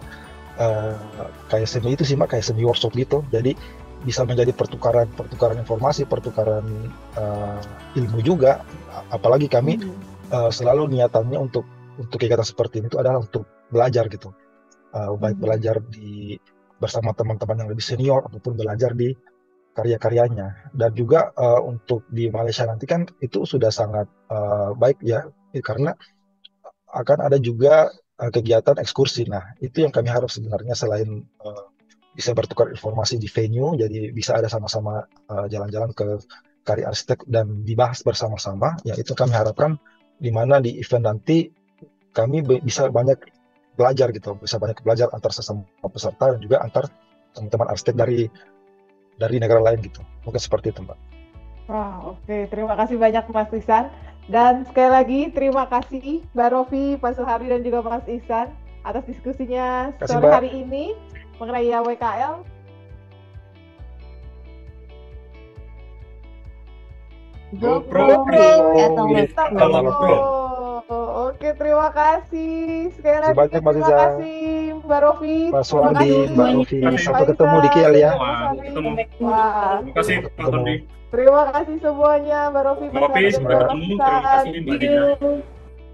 kayak semi itu sih Mak, kayak semi workshop gitu. Jadi bisa menjadi pertukaran informasi, pertukaran ilmu juga. Apalagi kami selalu niatannya untuk kegiatan seperti ini itu adalah untuk belajar gitu, baik belajar bersama teman-teman yang lebih senior ataupun belajar di karya-karyanya. Dan juga untuk di Malaysia nanti kan itu sudah sangat baik ya, karena akan ada juga kegiatan ekskursi. Nah, itu yang kami harap sebenarnya, selain bisa bertukar informasi di venue, jadi bisa ada sama-sama jalan-jalan ke karya arsitek dan dibahas bersama-sama, ya itu kami harapkan, di mana di event nanti kami bisa banyak belajar gitu, bisa banyak belajar antar sesama peserta dan juga antar teman-teman arsitek dari negara lain gitu. Mungkin seperti itu Mbak. Wah, oke. Terima kasih banyak Mas Ihsan. Dan sekali lagi terima kasih Mbak Rofi, Pak Suhardi, dan juga Mas Ihsan atas diskusinya sore hari ini mengenai IAWKL. Oke, terima kasih. Sekali lagi terima kasih Mbak Rofi, Pak Suhardi, Mbak Rofi. Sampai ketemu di KL ya. Terima kasih Pak Tondi. Terima kasih semuanya Mbak Rofi, Pak Suhardi, terima kasih Mbak Dija.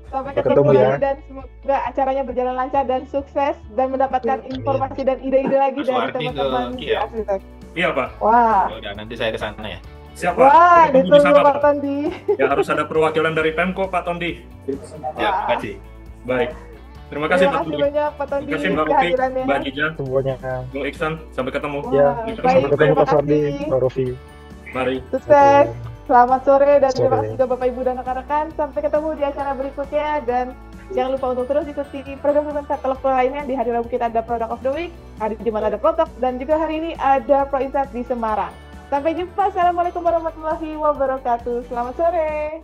Sampai ketemu ya, dan semoga acaranya berjalan lancar dan sukses, dan mendapatkan informasi dan ide-ide lagi dari teman-teman arsitek. Iya Pak. Wah. Udah, nanti saya ke sana ya. Siapa? Wah, ditunggu Pak Tondi. Ya, harus ada perwakilan dari Pemko Pak Tondi. Ya, terima kasih. Baik. Terima kasih Pak Tondi. Banyak Pak Tondi. Terima kasih Mbak Rofi, Mbak Dija, semuanya. Bung Iksan. Sampai ketemu. Ya, sampai ketemu Pak Suhardi, Mbak Rofi. Mari. Sukses. Selamat sore, dan terima kasih juga Bapak Ibu dan rekan-rekan. Sampai ketemu di acara berikutnya, dan jangan lupa untuk terus ikuti program-program Katalog lainnya. Di hari Rabu kita ada Product of the Week, hari Jumat ada Product, dan juga hari ini ada Pro Insight di Semarang. Sampai jumpa. Assalamualaikum warahmatullahi wabarakatuh. Selamat sore.